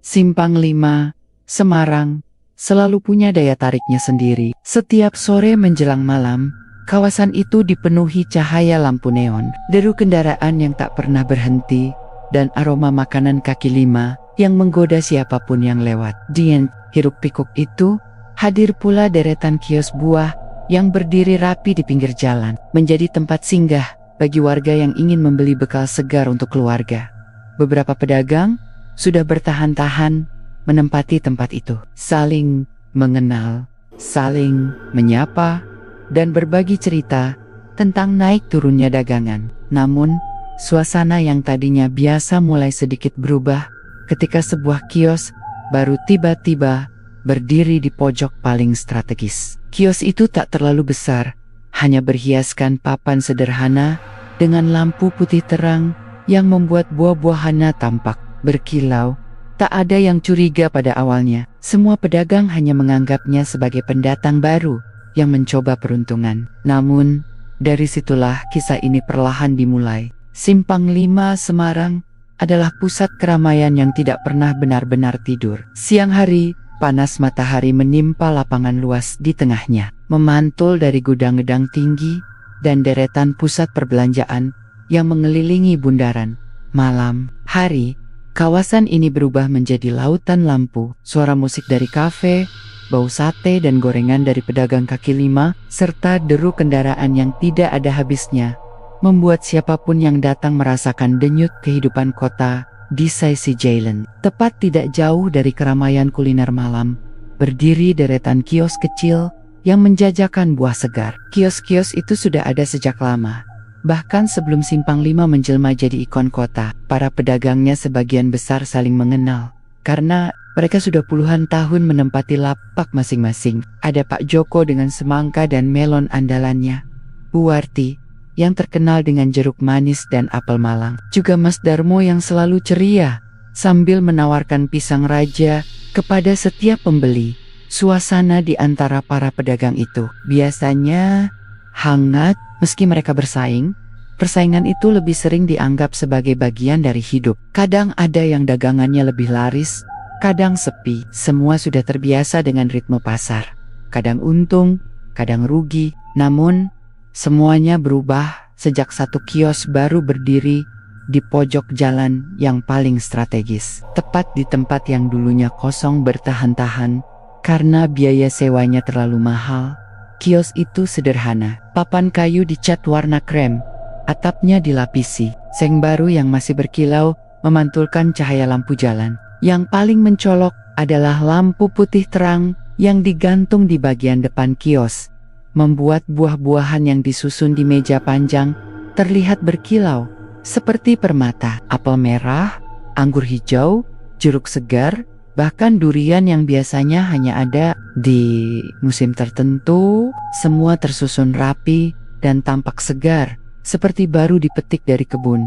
Simpang 5, Semarang, selalu punya daya tariknya sendiri. Setiap sore menjelang malam, kawasan itu dipenuhi cahaya lampu neon, deru kendaraan yang tak pernah berhenti, dan aroma makanan kaki lima yang menggoda siapapun yang lewat. Di hiruk pikuk itu, hadir pula deretan kios buah yang berdiri rapi di pinggir jalan, menjadi tempat singgah bagi warga yang ingin membeli bekal segar untuk keluarga. Beberapa pedagang sudah bertahan-tahan menempati tempat itu, saling mengenal, saling menyapa, dan berbagi cerita tentang naik turunnya dagangan. Namun, suasana yang tadinya biasa mulai sedikit berubah ketika sebuah kios baru tiba-tiba berdiri di pojok paling strategis. Kios itu tak terlalu besar, hanya berhiaskan papan sederhana dengan lampu putih terang yang membuat buah-buahannya tampak berkilau. Tak ada yang curiga pada awalnya. Semua pedagang hanya menganggapnya sebagai pendatang baru yang mencoba peruntungan. Namun, dari situlah kisah ini perlahan dimulai. Simpang 5 Semarang adalah pusat keramaian yang tidak pernah benar-benar tidur. Siang hari, panas matahari menimpa lapangan luas di tengahnya, memantul dari gudang-gudang tinggi dan deretan pusat perbelanjaan yang mengelilingi bundaran. Malam hari, kawasan ini berubah menjadi lautan lampu, suara musik dari kafe, bau sate dan gorengan dari pedagang kaki lima, serta deru kendaraan yang tidak ada habisnya, membuat siapapun yang datang merasakan denyut kehidupan kota di sisi jalan. Tepat tidak jauh dari keramaian kuliner malam, berdiri deretan kios kecil yang menjajakan buah segar. Kios-kios itu sudah ada sejak lama. Bahkan sebelum Simpang 5 menjelma jadi ikon kota, para pedagangnya sebagian besar saling mengenal. Karena mereka sudah puluhan tahun menempati lapak masing-masing. Ada Pak Joko dengan semangka dan melon andalannya, Bu Warti yang terkenal dengan jeruk manis dan apel Malang. Juga Mas Darmo yang selalu ceria sambil menawarkan pisang raja kepada setiap pembeli. Suasana di antara para pedagang itu biasanya hangat. Meski mereka bersaing, persaingan itu lebih sering dianggap sebagai bagian dari hidup. Kadang ada yang dagangannya lebih laris, kadang sepi. Semua sudah terbiasa dengan ritme pasar. Kadang untung, kadang rugi. Namun, semuanya berubah sejak satu kios baru berdiri di pojok jalan yang paling strategis. Tepat di tempat yang dulunya kosong bertahan-tahan karena biaya sewanya terlalu mahal. Kios itu sederhana, papan kayu dicat warna krem, atapnya dilapisi, seng baru yang masih berkilau memantulkan cahaya lampu jalan. Yang paling mencolok adalah lampu putih terang yang digantung di bagian depan kios, membuat buah-buahan yang disusun di meja panjang terlihat berkilau, seperti permata. Apel merah, anggur hijau, jeruk segar, bahkan durian yang biasanya hanya ada di musim tertentu, semua tersusun rapi dan tampak segar, seperti baru dipetik dari kebun.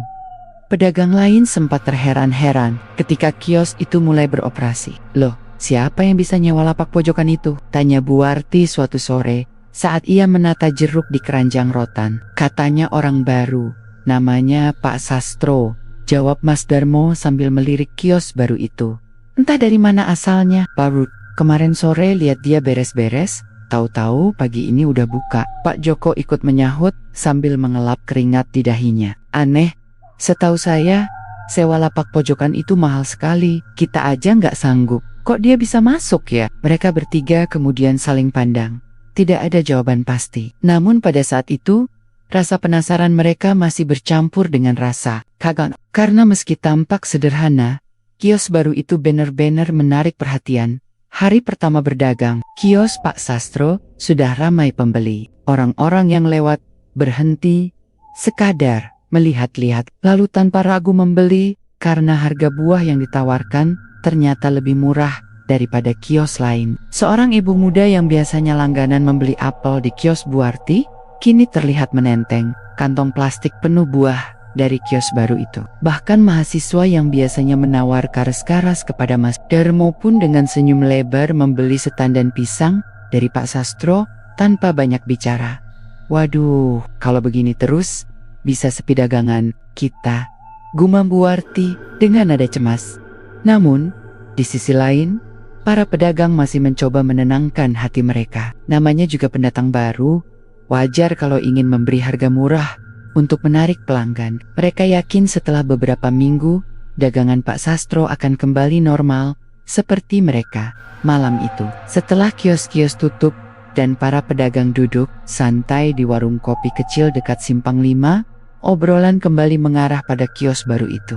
Pedagang lain sempat terheran-heran ketika kios itu mulai beroperasi. "Loh, siapa yang bisa nyewa lapak pojokan itu?" tanya Bu Warti suatu sore saat ia menata jeruk di keranjang rotan. "Katanya orang baru, namanya Pak Sastro," jawab Mas Darmo sambil melirik kios baru itu. "Entah dari mana asalnya, Pak. Kemarin sore lihat dia beres-beres, tahu-tahu pagi ini udah buka." Pak Joko ikut menyahut sambil mengelap keringat di dahinya. "Aneh, setahu saya, sewa lapak pojokan itu mahal sekali. Kita aja nggak sanggup. Kok dia bisa masuk ya?" Mereka bertiga kemudian saling pandang. Tidak ada jawaban pasti. Namun pada saat itu, rasa penasaran mereka masih bercampur dengan rasa kagak. Karena meski tampak sederhana, kios baru itu benar-benar menarik perhatian. Hari pertama berdagang, kios Pak Sastro sudah ramai pembeli. Orang-orang yang lewat berhenti sekadar melihat-lihat, lalu tanpa ragu membeli karena harga buah yang ditawarkan ternyata lebih murah daripada kios lain. Seorang ibu muda yang biasanya langganan membeli apel di kios Bu Warti, kini terlihat menenteng kantong plastik penuh buah dari kios baru itu. Bahkan mahasiswa yang biasanya menawar karas-karas kepada Mas Darmo pun dengan senyum lebar membeli setandan pisang dari Pak Sastro tanpa banyak bicara. "Waduh, kalau begini terus, bisa sepi dagangan kita," gumam Bu Warti dengan nada cemas. Namun, Di sisi lain, para pedagang masih mencoba menenangkan hati mereka. Namanya juga pendatang baru, wajar kalau ingin memberi harga murah untuk menarik pelanggan. Mereka yakin setelah beberapa minggu, dagangan Pak Sastro akan kembali normal seperti mereka malam itu. Setelah kios-kios tutup dan para pedagang duduk santai di warung kopi kecil dekat Simpang 5, obrolan kembali mengarah pada kios baru itu.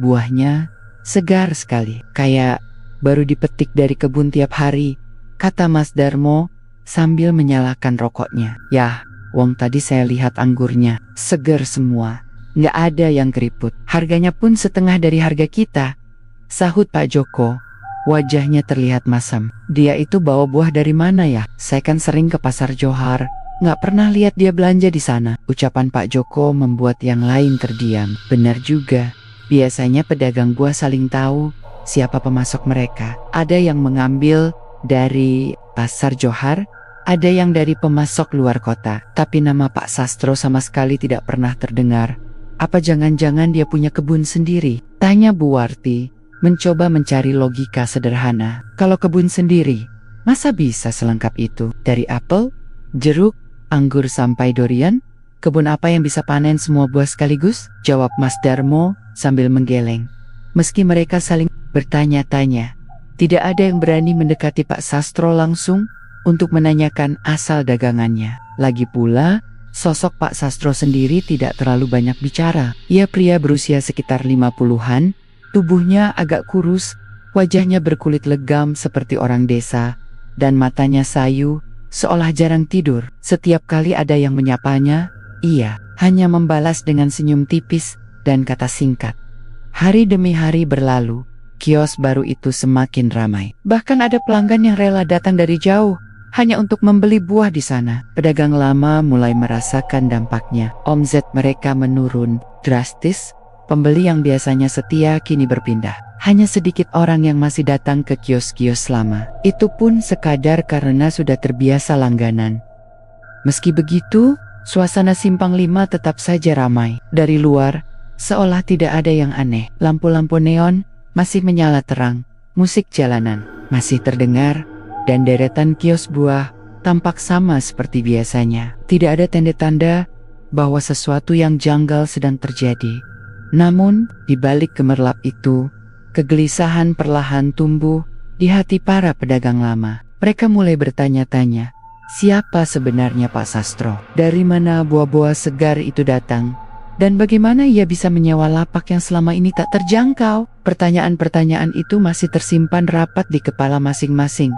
Buahnya segar sekali, kayak baru dipetik dari kebun tiap hari, kata Mas Darmo sambil menyalakan rokoknya. Yah, wong tadi saya lihat anggurnya, segar semua, nggak ada yang keriput. Harganya pun setengah dari harga kita, sahut Pak Joko. Wajahnya terlihat masam. Dia itu bawa buah dari mana ya? Saya kan sering ke Pasar Johar, nggak pernah lihat dia belanja di sana. Ucapan Pak Joko membuat yang lain terdiam. Benar juga. Biasanya pedagang buah saling tahu siapa pemasok mereka. Ada yang mengambil dari Pasar Johar, ada yang dari pemasok luar kota. Tapi nama Pak Sastro sama sekali tidak pernah terdengar. Apa jangan-jangan dia punya kebun sendiri? Tanya Bu Warti, mencoba mencari logika sederhana. Kalau kebun sendiri, masa bisa selengkap itu? Dari apel, jeruk, anggur sampai durian? Kebun apa yang bisa panen semua buah sekaligus? Jawab Mas Darmo sambil menggeleng. Meski mereka saling bertanya-tanya, tidak ada yang berani mendekati Pak Sastro langsung untuk menanyakan asal dagangannya. Lagi pula, sosok Pak Sastro sendiri tidak terlalu banyak bicara. Ia pria berusia sekitar 50-an, tubuhnya agak kurus, wajahnya berkulit legam seperti orang desa, dan matanya sayu, seolah jarang tidur. Setiap kali ada yang menyapanya, ia hanya membalas dengan senyum tipis dan kata singkat. Hari demi hari berlalu, kios baru itu semakin ramai. Bahkan ada pelanggan yang rela datang dari jauh hanya untuk membeli buah di sana. Pedagang lama mulai merasakan dampaknya. Omset mereka menurun drastis. Pembeli yang biasanya setia kini berpindah. Hanya sedikit orang yang masih datang ke kios-kios lama. Itu pun sekadar karena sudah terbiasa langganan. Meski begitu, suasana Simpang 5 tetap saja ramai. Dari luar, seolah tidak ada yang aneh. Lampu-lampu neon masih menyala terang. Musik jalanan masih terdengar. Dan deretan kios buah tampak sama seperti biasanya. Tidak ada tanda-tanda bahwa sesuatu yang janggal sedang terjadi. Namun, di balik gemerlap itu, kegelisahan perlahan tumbuh di hati para pedagang lama. Mereka mulai bertanya-tanya, siapa sebenarnya Pak Sastro? Dari mana buah-buah segar itu datang? Dan bagaimana ia bisa menyewa lapak yang selama ini tak terjangkau? Pertanyaan-pertanyaan itu masih tersimpan rapat di kepala masing-masing.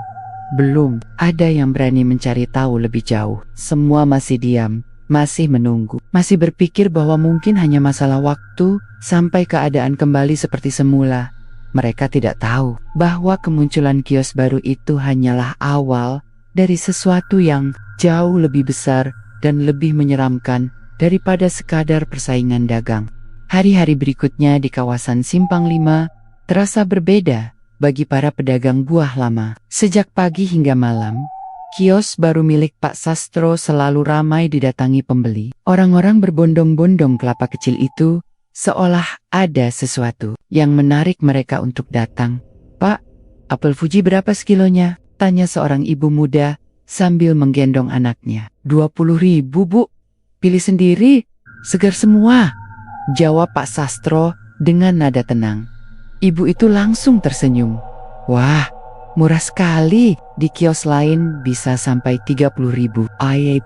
Belum ada yang berani mencari tahu lebih jauh. Semua masih diam, masih menunggu, masih berpikir bahwa mungkin hanya masalah waktu sampai keadaan kembali seperti semula. Mereka tidak tahu bahwa kemunculan kios baru itu hanyalah awal dari sesuatu yang jauh lebih besar dan lebih menyeramkan daripada sekadar persaingan dagang. Hari-hari berikutnya di kawasan Simpang 5 terasa berbeda bagi para pedagang buah lama. Sejak pagi hingga malam, kios baru milik Pak Sastro selalu ramai didatangi pembeli. Orang-orang berbondong-bondong kelapa kecil itu seolah ada sesuatu yang menarik mereka untuk datang. Pak, apel Fuji berapa sekilonya? Tanya seorang ibu muda sambil menggendong anaknya. 20.000 Bu, pilih sendiri, segar semua, jawab Pak Sastro dengan nada tenang. Ibu itu langsung tersenyum. Wah, murah sekali. Di kios lain bisa sampai 30.000.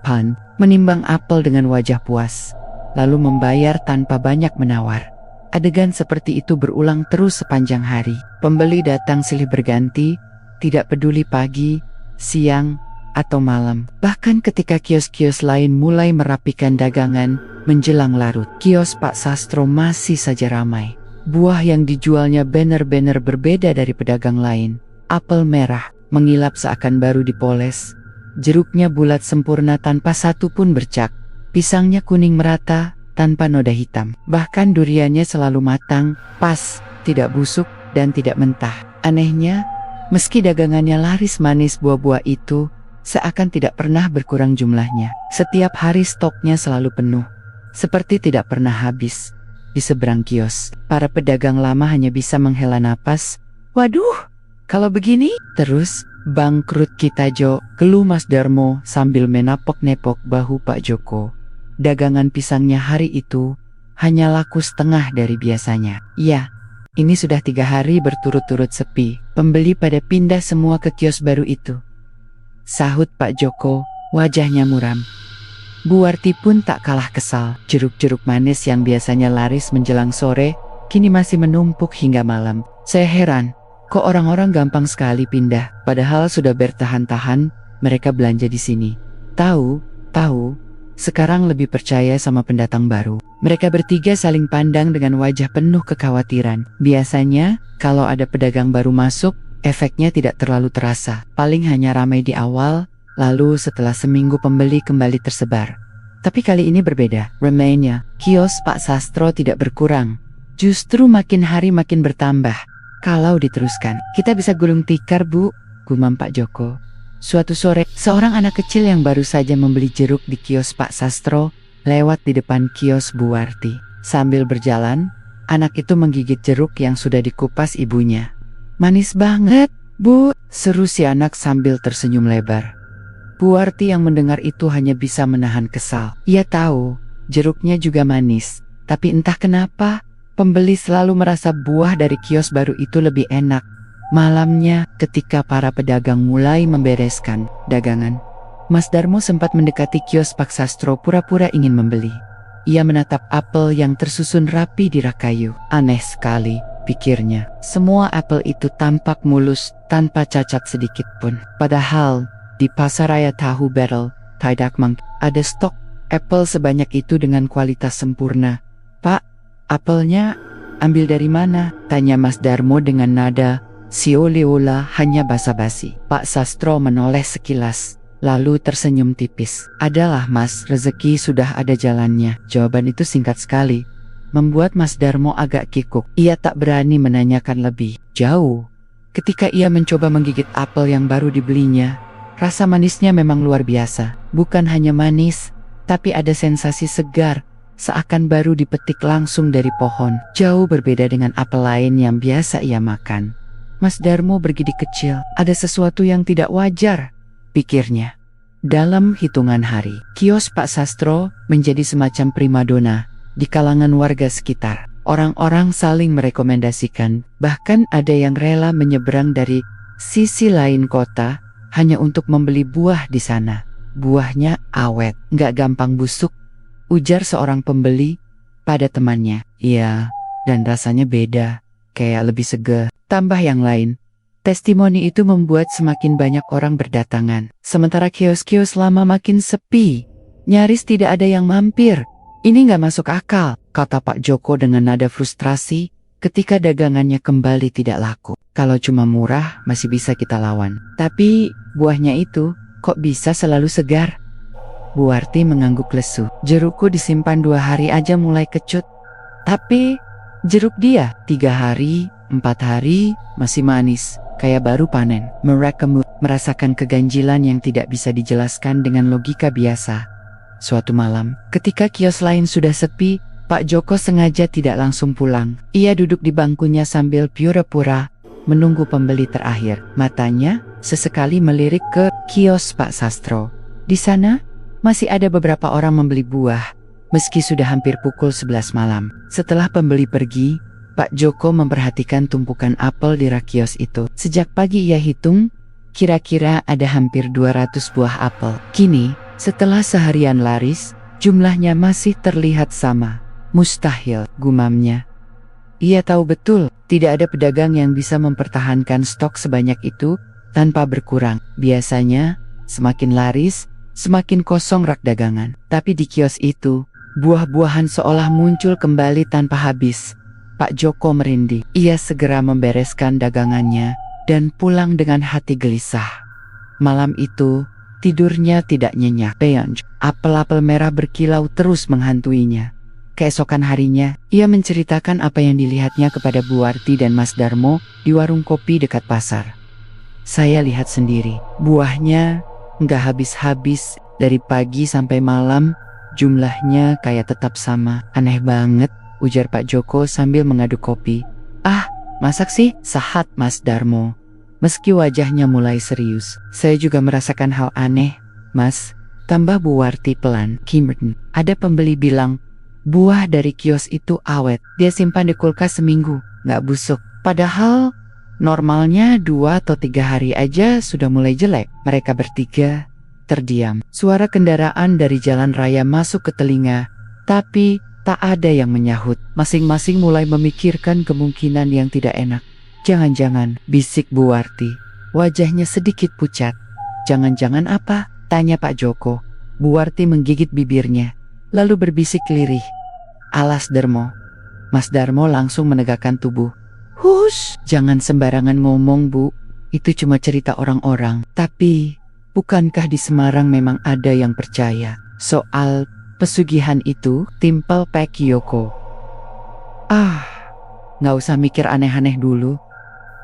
Pan menimbang apel dengan wajah puas, lalu membayar tanpa banyak menawar. Adegan seperti itu berulang terus sepanjang hari. Pembeli datang silih berganti, tidak peduli pagi, siang, atau malam. Bahkan ketika kios-kios lain mulai merapikan dagangan menjelang larut, kios Pak Sastro masih saja ramai. Buah yang dijualnya benar-benar berbeda dari pedagang lain. Apel merah, mengilap seakan baru dipoles. Jeruknya bulat sempurna tanpa satu pun bercak. Pisangnya kuning merata, tanpa noda hitam. Bahkan duriannya selalu matang, pas, tidak busuk, dan tidak mentah. Anehnya, meski dagangannya laris manis, buah-buah itu seakan tidak pernah berkurang jumlahnya. Setiap hari stoknya selalu penuh, seperti tidak pernah habis. Di seberang kios, para pedagang lama hanya bisa menghela napas. Waduh, Kalau begini terus, bangkrut kita Jo, keluh Mas Darmo sambil menapok-nepok bahu Pak Joko. Dagangan pisangnya hari itu hanya laku setengah dari biasanya. Iya, ini sudah 3 hari berturut-turut sepi. Pembeli pada pindah semua ke kios baru itu, sahut Pak Joko, wajahnya muram. Bu Warti pun tak kalah kesal. Jeruk-jeruk manis yang biasanya laris menjelang sore, kini masih menumpuk hingga malam. Saya heran, kok orang-orang gampang sekali pindah, padahal sudah bertahan-tahan mereka belanja di sini. Tahu, sekarang lebih percaya sama pendatang baru. Mereka bertiga saling pandang dengan wajah penuh kekhawatiran. Biasanya, kalau ada pedagang baru masuk, efeknya tidak terlalu terasa. Paling hanya ramai di awal, lalu setelah seminggu pembeli kembali tersebar. Tapi kali ini berbeda. Ramainya, kios Pak Sastro tidak berkurang. Justru makin hari makin bertambah. Kalau diteruskan, kita bisa gulung tikar Bu, gumam Pak Joko. Suatu sore, seorang anak kecil yang baru saja membeli jeruk di kios Pak Sastro lewat di depan kios Bu Warti. Sambil berjalan, anak itu menggigit jeruk yang sudah dikupas ibunya. Manis banget, Bu, seru si anak sambil tersenyum lebar. Bu Warti yang mendengar itu hanya bisa menahan kesal. Ia tahu, jeruknya juga manis, tapi entah kenapa, pembeli selalu merasa buah dari kios baru itu lebih enak. Malamnya, ketika para pedagang mulai membereskan dagangan, Mas Darmo sempat mendekati kios Pak Sastro pura-pura ingin membeli. Ia menatap apel yang tersusun rapi di rak kayu. Aneh sekali, pikirnya. Semua apel itu tampak mulus, tanpa cacat sedikit pun. Padahal, di pasaraya tahu Battle, Tidakmang, ada stok apel sebanyak itu dengan kualitas sempurna. Pak, apelnya ambil dari mana? Tanya Mas Darmo dengan nada seolah-olah hanya basa-basi. Pak Sastro menoleh sekilas, lalu tersenyum tipis. Adalah Mas, rezeki sudah ada jalannya. Jawaban itu singkat sekali, membuat Mas Darmo agak kikuk. Ia tak berani menanyakan lebih jauh. Ketika ia mencoba menggigit apel yang baru dibelinya, rasa manisnya memang luar biasa. Bukan hanya manis, tapi ada sensasi segar, seakan baru dipetik langsung dari pohon. Jauh berbeda dengan apel lain yang biasa ia makan. Mas Darmo bergidik kecil. Ada sesuatu yang tidak wajar, pikirnya. Dalam hitungan hari, kios Pak Sastro menjadi semacam primadona di kalangan warga sekitar. Orang-orang saling merekomendasikan, bahkan ada yang rela menyeberang dari sisi lain kota hanya untuk membeli buah di sana. Buahnya awet, nggak gampang busuk, ujar seorang pembeli pada temannya. Iya, dan rasanya beda, kayak lebih segar. Tambah yang lain. Testimoni itu membuat semakin banyak orang berdatangan. Sementara kios-kios lama makin sepi. Nyaris tidak ada yang mampir. Ini nggak masuk akal, kata Pak Joko dengan nada frustrasi ketika dagangannya kembali tidak laku. Kalau cuma murah masih bisa kita lawan. Tapi buahnya itu kok bisa selalu segar? Bu Warti mengangguk lesu. Jerukku disimpan 2 hari aja mulai kecut. Tapi jeruk dia 3 hari, 4 hari, masih manis, kayak baru panen. Mereka merasakan keganjilan yang tidak bisa dijelaskan dengan logika biasa. Suatu malam, ketika kios lain sudah sepi, Pak Joko sengaja tidak langsung pulang. Ia duduk di bangkunya sambil pura-pura menunggu pembeli terakhir. Matanya sesekali melirik ke kios Pak Sastro. Di sana, masih ada beberapa orang membeli buah, meski sudah hampir pukul 11 malam. Setelah pembeli pergi, Pak Joko memperhatikan tumpukan apel di rak kios itu. Sejak pagi ia hitung, kira-kira ada hampir 200 buah apel. Kini, setelah seharian laris, jumlahnya masih terlihat sama. Mustahil, gumamnya. Ia tahu betul, tidak ada pedagang yang bisa mempertahankan stok sebanyak itu tanpa berkurang. Biasanya, semakin laris, semakin kosong rak dagangan. Tapi di kios itu, buah-buahan seolah muncul kembali tanpa habis. Pak Joko merinding. Ia segera membereskan dagangannya dan pulang dengan hati gelisah. Malam itu, tidurnya tidak nyenyak. Apel-apel merah berkilau terus menghantuinya. Keesokan harinya, ia menceritakan apa yang dilihatnya kepada Bu Warti dan Mas Darmo di warung kopi dekat pasar. Saya lihat sendiri, buahnya nggak habis-habis dari pagi sampai malam, jumlahnya kayak tetap sama. Aneh banget, ujar Pak Joko sambil mengaduk kopi. Ah, masak sih, sahat Mas Darmo. Meski wajahnya mulai serius. Saya juga merasakan hal aneh, Mas. Tambah Bu Warti pelan. Kimberton, ada pembeli bilang, buah dari kios itu awet. Dia simpan di kulkas seminggu, nggak busuk. Padahal normalnya 2 atau 3 hari aja sudah mulai jelek. Mereka bertiga terdiam. Suara kendaraan dari jalan raya masuk ke telinga, tapi tak ada yang menyahut. Masing-masing mulai memikirkan kemungkinan yang tidak enak. Jangan-jangan, bisik Bu Warti. Wajahnya sedikit pucat. Jangan-jangan apa? Tanya Pak Joko. Bu Warti menggigit bibirnya, lalu berbisik lirih. Alas Darmo. Mas Darmo langsung menegakkan tubuh. Hush, jangan sembarangan ngomong Bu. Itu cuma cerita orang-orang. Tapi, bukankah di Semarang memang ada yang percaya soal pesugihan itu? Timpel Pak Yoko. Nggak usah mikir aneh-aneh dulu.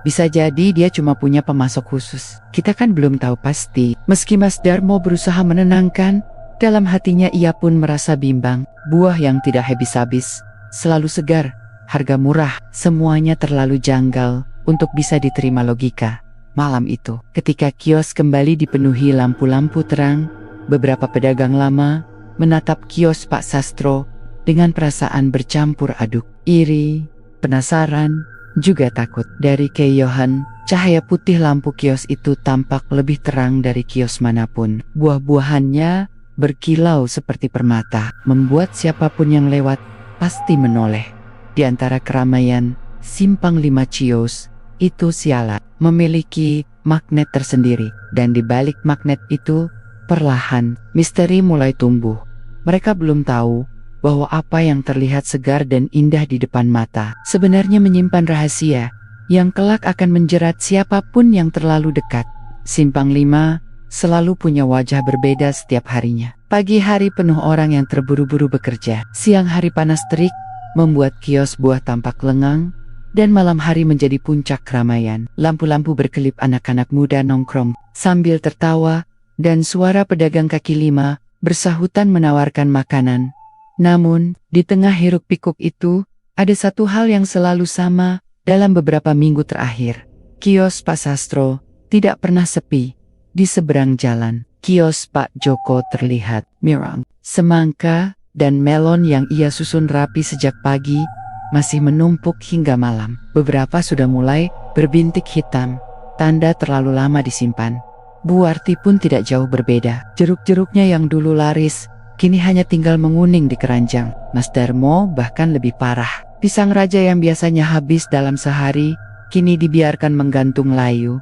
Bisa jadi dia cuma punya pemasok khusus. Kita kan belum tahu pasti. Meski Mas Darmo berusaha menenangkan, dalam hatinya ia pun merasa bimbang. Buah yang tidak habis-habis, selalu segar, harga murah, semuanya terlalu janggal untuk bisa diterima logika. Malam itu, ketika kios kembali dipenuhi lampu-lampu terang, beberapa pedagang lama menatap kios Pak Sastro dengan perasaan bercampur aduk. Iri, penasaran, juga takut. Dari keyohan, cahaya putih lampu kios itu tampak lebih terang dari kios manapun. Buah-buahannya berkilau seperti permata, membuat siapapun yang lewat pasti menoleh. Di antara keramaian, Simpang 5 Cios itu siala memiliki magnet tersendiri, dan di balik magnet itu perlahan misteri mulai tumbuh. Mereka belum tahu bahwa apa yang terlihat segar dan indah di depan mata sebenarnya menyimpan rahasia yang kelak akan menjerat siapapun yang terlalu dekat. Simpang 5 selalu punya wajah berbeda setiap harinya. Pagi hari penuh orang yang terburu-buru bekerja. Siang hari panas terik membuat kios buah tampak lengang, dan malam hari menjadi puncak keramaian. Lampu-lampu berkelip, anak-anak muda nongkrong sambil tertawa, dan suara pedagang kaki lima bersahutan menawarkan makanan. Namun, di tengah hiruk pikuk itu, ada satu hal yang selalu sama dalam beberapa minggu terakhir. Kios Pak Sastro tidak pernah sepi. Di seberang jalan, kios Pak Joko terlihat mirang. Semangka dan melon yang ia susun rapi sejak pagi masih menumpuk hingga malam. Beberapa sudah mulai berbintik hitam, tanda terlalu lama disimpan. Bu Warti pun tidak jauh berbeda. Jeruk-jeruknya yang dulu laris, kini hanya tinggal menguning di keranjang. Mas Darmo bahkan lebih parah. Pisang raja yang biasanya habis dalam sehari, kini dibiarkan menggantung layu.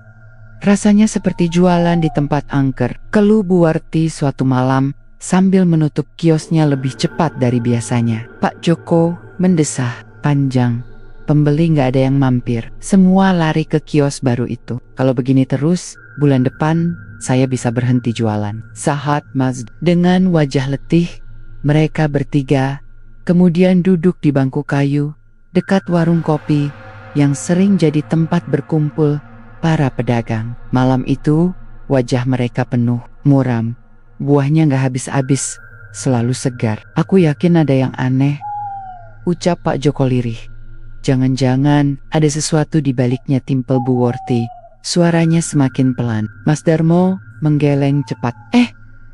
Rasanya seperti jualan di tempat angker. Keluh Bu Warti suatu malam sambil menutup kiosnya lebih cepat dari biasanya. Pak Joko mendesah panjang. Pembeli nggak ada yang mampir. Semua lari ke kios baru itu. Kalau begini terus, bulan depan saya bisa berhenti jualan. Sahat Mas. Dengan wajah letih, mereka bertiga kemudian duduk di bangku kayu dekat warung kopi yang sering jadi tempat berkumpul para pedagang. Malam itu, wajah mereka penuh muram. Buahnya nggak habis-habis, selalu segar. Aku yakin ada yang aneh, ucap Pak Joko lirih. Jangan-jangan ada sesuatu di baliknya, timpel Bu Warti. Suaranya semakin pelan. Mas Darmo menggeleng cepat.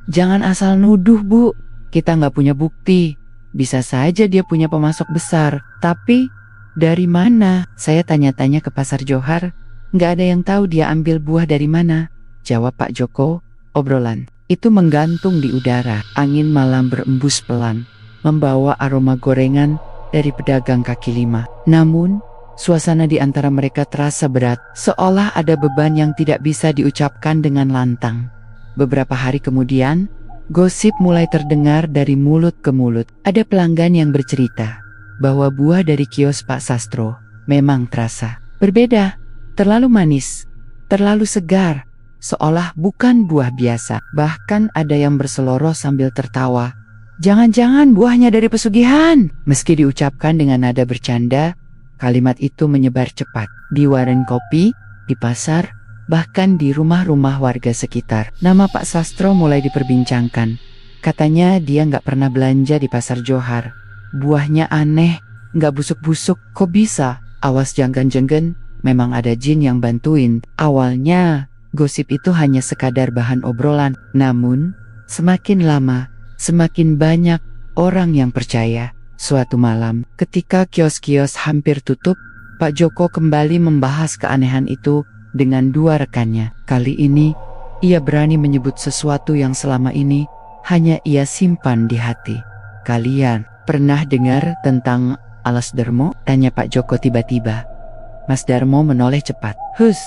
Jangan asal nuduh Bu. Kita nggak punya bukti. Bisa saja dia punya pemasok besar. Tapi dari mana? Saya tanya-tanya ke Pasar Johar. Nggak ada yang tahu dia ambil buah dari mana, jawab Pak Joko. Obrolan itu menggantung di udara. Angin malam berembus pelan, membawa aroma gorengan dari pedagang kaki lima. Namun, suasana di antara mereka terasa berat, seolah ada beban yang tidak bisa diucapkan dengan lantang. Beberapa hari kemudian, gosip mulai terdengar dari mulut ke mulut. Ada pelanggan yang bercerita bahwa buah dari kios Pak Sastro memang terasa berbeda. Terlalu manis, terlalu segar, seolah bukan buah biasa. Bahkan ada yang berseloroh sambil tertawa. Jangan-jangan buahnya dari pesugihan. Meski diucapkan dengan nada bercanda, kalimat itu menyebar cepat. Di warung kopi, di pasar, bahkan di rumah-rumah warga sekitar. Nama Pak Sastro mulai diperbincangkan. Katanya dia nggak pernah belanja di Pasar Johar. Buahnya aneh, nggak busuk-busuk. Kok bisa? Awas jenggan-jenggan. memang ada jin yang bantuin. Awalnya, gosip itu hanya sekadar bahan obrolan. Namun, semakin lama, semakin banyak orang yang percaya. Suatu malam, ketika kios-kios hampir tutup, Pak Joko kembali membahas keanehan itu dengan dua rekannya. Kali ini, ia berani menyebut sesuatu yang selama ini hanya ia simpan di hati. "Kalian pernah dengar tentang Alas Darmo?" tanya Pak Joko tiba-tiba. Mas Darmo menoleh cepat. "Hus,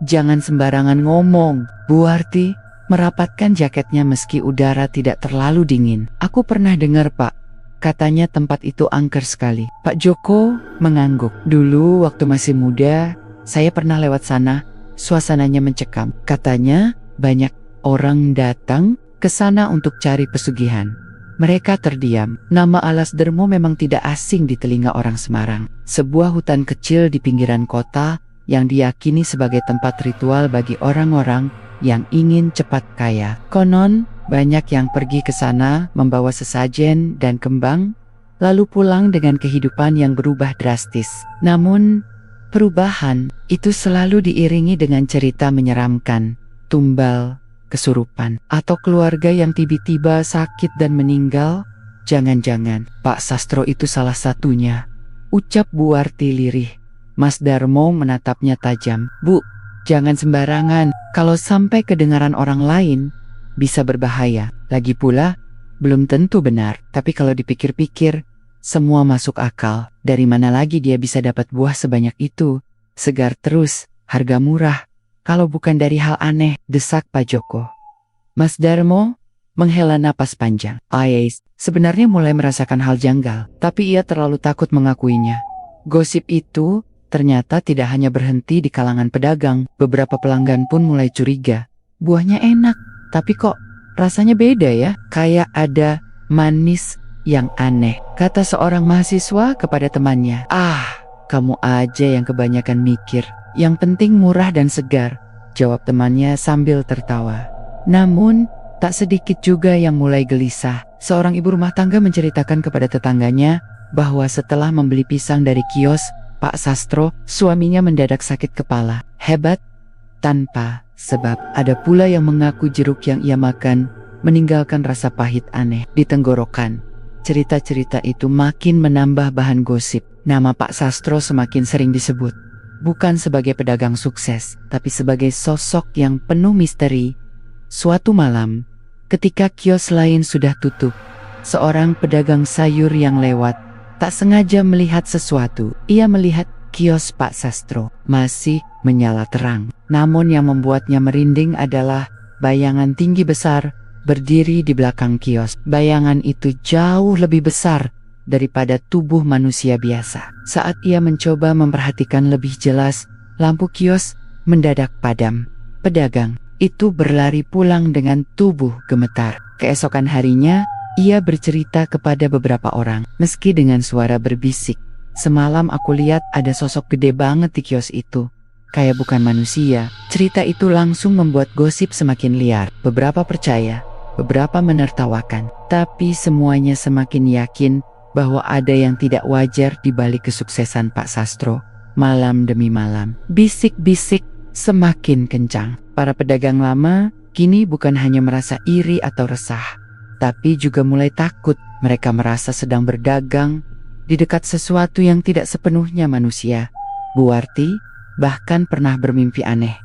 jangan sembarangan ngomong." Buarti merapatkan jaketnya meski udara tidak terlalu dingin. "Aku pernah dengar, Pak. Katanya tempat itu angker sekali." Pak Joko mengangguk. "Dulu waktu masih muda, saya pernah lewat sana. Suasananya mencekam. Katanya banyak orang datang ke sana untuk cari pesugihan." Mereka terdiam. Nama Alas Darmo memang tidak asing di telinga orang Semarang. Sebuah hutan kecil di pinggiran kota yang diyakini sebagai tempat ritual bagi orang-orang yang ingin cepat kaya. Konon, banyak yang pergi ke sana membawa sesajen dan kembang, lalu pulang dengan kehidupan yang berubah drastis. Namun, perubahan itu selalu diiringi dengan cerita menyeramkan, tumbal, kesurupan, atau keluarga yang tiba-tiba sakit dan meninggal. "Jangan-jangan Pak Sastro itu salah satunya," ucap Buarti lirih. Mas Darmo menatapnya tajam. "Bu, jangan sembarangan. Kalau sampai kedengaran orang lain, bisa berbahaya. Lagi pula, belum tentu benar. Tapi kalau dipikir-pikir, semua masuk akal. Dari mana lagi dia bisa dapat buah sebanyak itu? Segar terus, harga murah. Kalau bukan dari hal aneh," desak Pak Joko. Mas Darmo menghela napas panjang. Ais sebenarnya mulai merasakan hal janggal, tapi ia terlalu takut mengakuinya. Gosip itu ternyata tidak hanya berhenti di kalangan pedagang. Beberapa pelanggan pun mulai curiga. "Buahnya enak, tapi kok rasanya beda ya? Kayak ada manis yang aneh," kata seorang mahasiswa kepada temannya. "Ah, kamu aja yang kebanyakan mikir. Yang penting murah dan segar," jawab temannya sambil tertawa. Namun, tak sedikit juga yang mulai gelisah. Seorang ibu rumah tangga menceritakan kepada tetangganya bahwa setelah membeli pisang dari kios Pak Sastro, suaminya mendadak sakit kepala. Hebat, tanpa sebab. Ada pula yang mengaku jeruk yang ia makan meninggalkan rasa pahit aneh di tenggorokan. Cerita-cerita itu makin menambah bahan gosip. Nama Pak Sastro semakin sering disebut. Bukan sebagai pedagang sukses, tapi sebagai sosok yang penuh misteri. Suatu malam, ketika kios lain sudah tutup, seorang pedagang sayur yang lewat tak sengaja melihat sesuatu. Ia melihat kios Pak Sastro masih menyala terang. Namun yang membuatnya merinding adalah bayangan tinggi besar berdiri di belakang kios. Bayangan itu jauh lebih besar daripada tubuh manusia biasa. Saat ia mencoba memperhatikan lebih jelas, lampu kios mendadak padam. Pedagang itu berlari pulang dengan tubuh gemetar. Keesokan harinya, ia bercerita kepada beberapa orang, meski dengan suara berbisik. "Semalam aku lihat ada sosok gede banget di kios itu. Kayak bukan manusia." Cerita itu langsung membuat gosip semakin liar. Beberapa percaya, beberapa menertawakan, tapi semuanya semakin yakin bahwa ada yang tidak wajar di balik kesuksesan Pak Sastro. Malam demi malam, bisik-bisik semakin kencang. Para pedagang lama kini bukan hanya merasa iri atau resah, tapi juga mulai takut. Mereka merasa sedang berdagang di dekat sesuatu yang tidak sepenuhnya manusia. Buarti bahkan pernah bermimpi aneh.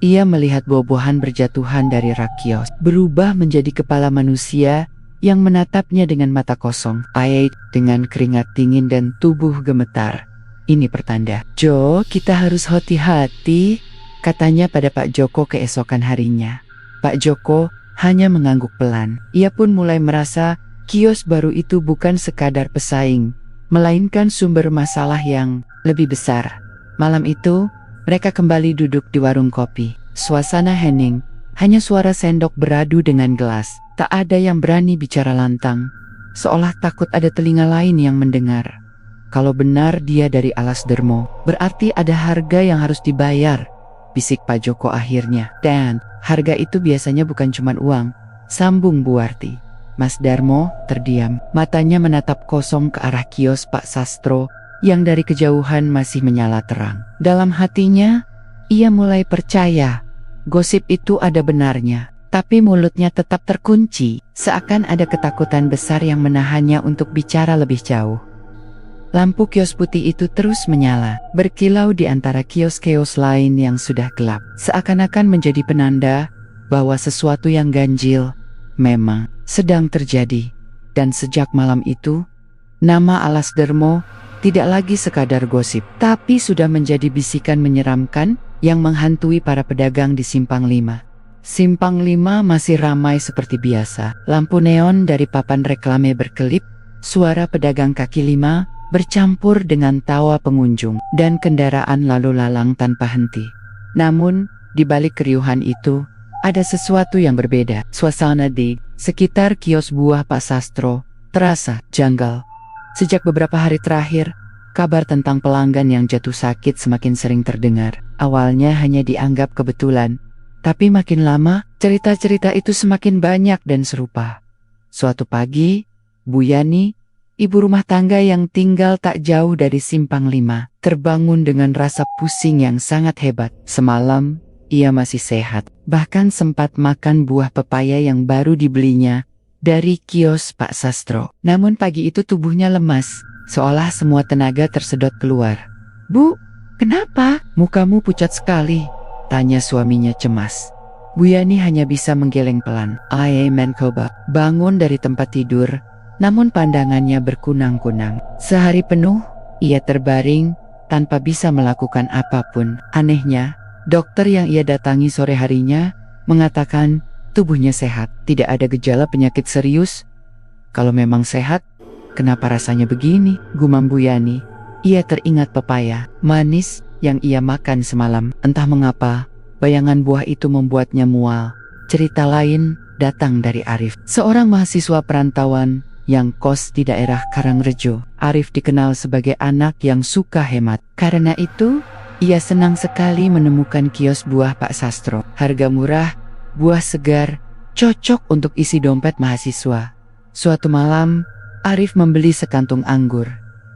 Ia melihat buah-buahan berjatuhan dari rak kios, berubah menjadi kepala manusia yang menatapnya dengan mata kosong, air dengan keringat dingin dan tubuh gemetar. "Ini pertanda. Jo, kita harus hati-hati," katanya pada Pak Joko keesokan harinya. Pak Joko hanya mengangguk pelan. Ia pun mulai merasa kios baru itu bukan sekadar pesaing, melainkan sumber masalah yang lebih besar. Malam itu, mereka kembali duduk di warung kopi. Suasana hening, hanya suara sendok beradu dengan gelas. Tak ada yang berani bicara lantang, seolah takut ada telinga lain yang mendengar. Kalau benar dia dari Alas Darmo, berarti ada harga yang harus dibayar, bisik Pak Joko akhirnya. "Dan harga itu biasanya bukan cuma uang," sambung Buarti. Mas Darmo terdiam, matanya menatap kosong ke arah kios Pak Sastro yang dari kejauhan masih menyala terang. Dalam hatinya, ia mulai percaya gosip itu ada benarnya. Tapi mulutnya tetap terkunci, seakan ada ketakutan besar yang menahannya untuk bicara lebih jauh. Lampu kios putih itu terus menyala, berkilau di antara kios-kios lain yang sudah gelap. Seakan-akan menjadi penanda bahwa sesuatu yang ganjil memang sedang terjadi. Dan sejak malam itu, nama Alas Dermo tidak lagi sekadar gosip, tapi sudah menjadi bisikan menyeramkan yang menghantui para pedagang di Simpang 5. Simpang 5 masih ramai seperti biasa. Lampu neon dari papan reklame berkelip, suara pedagang kaki lima bercampur dengan tawa pengunjung, dan kendaraan lalu lalang tanpa henti. Namun, di balik keriuhan itu, ada sesuatu yang berbeda. Suasana di sekitar kios buah Pak Sastro terasa janggal. Sejak beberapa hari terakhir, kabar tentang pelanggan yang jatuh sakit semakin sering terdengar. Awalnya hanya dianggap kebetulan, tapi makin lama, cerita-cerita itu semakin banyak dan serupa. Suatu pagi, Bu Yani, ibu rumah tangga yang tinggal tak jauh dari Simpang 5, terbangun dengan rasa pusing yang sangat hebat. Semalam, ia masih sehat, bahkan sempat makan buah pepaya yang baru dibelinya dari kios Pak Sastro. Namun pagi itu tubuhnya lemas, seolah semua tenaga tersedot keluar. "Bu, kenapa? Mukamu pucat sekali," tanya suaminya cemas. Bu Yani hanya bisa menggeleng pelan. Mencoba bangun dari tempat tidur, namun pandangannya berkunang-kunang. Sehari penuh, ia terbaring tanpa bisa melakukan apapun. Anehnya, dokter yang ia datangi sore harinya mengatakan tubuhnya sehat, tidak ada gejala penyakit serius. Kalau memang sehat, kenapa rasanya begini? Gumam Bu Yani. Ia teringat pepaya manis yang ia makan semalam. Entah mengapa, bayangan buah itu membuatnya mual. Cerita lain datang dari Arif, seorang mahasiswa perantauan yang kos di daerah Karangrejo. Arif dikenal sebagai anak yang suka hemat. Karena itu, ia senang sekali menemukan kios buah Pak Sastro. Harga murah, buah segar, cocok untuk isi dompet mahasiswa. Suatu malam, Arif membeli sekantung anggur.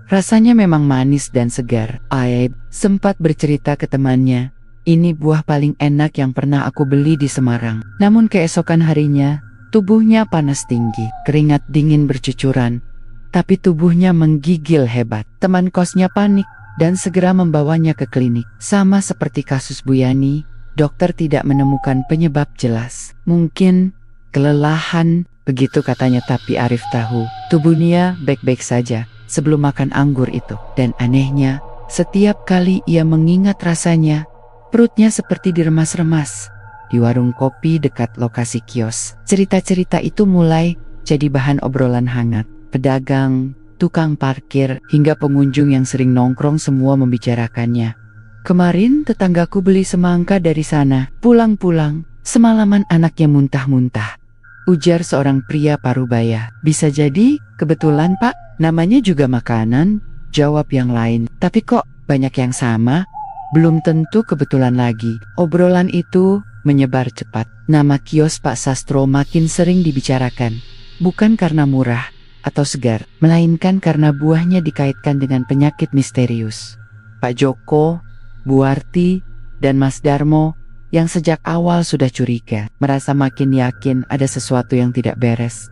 Rasanya memang manis dan segar. Aib sempat bercerita ke temannya, "Ini buah paling enak yang pernah aku beli di Semarang." Namun keesokan harinya, tubuhnya panas tinggi, keringat dingin bercucuran, tapi tubuhnya menggigil hebat. Teman kosnya panik dan segera membawanya ke klinik. Sama seperti kasus Bu Yani, dokter tidak menemukan penyebab jelas. Mungkin kelelahan, begitu katanya, tapi Arif tahu tubuhnya baik-baik saja sebelum makan anggur itu. Dan anehnya, setiap kali ia mengingat rasanya, perutnya seperti diremas-remas. Di warung kopi dekat lokasi kios, cerita-cerita itu mulai jadi bahan obrolan hangat. Pedagang, tukang parkir, hingga pengunjung yang sering nongkrong semua membicarakannya. "Kemarin tetanggaku beli semangka dari sana. Pulang-pulang, semalaman anaknya muntah-muntah," ujar seorang pria parubaya. "Bisa jadi kebetulan, Pak, namanya juga makanan," jawab yang lain. "Tapi kok banyak yang sama? Belum tentu kebetulan lagi." Obrolan itu menyebar cepat. Nama kios Pak Sastro makin sering dibicarakan, bukan karena murah atau segar, melainkan karena buahnya dikaitkan dengan penyakit misterius. Pak Joko, Bu Arti, dan Mas Darmo yang sejak awal sudah curiga, merasa makin yakin ada sesuatu yang tidak beres.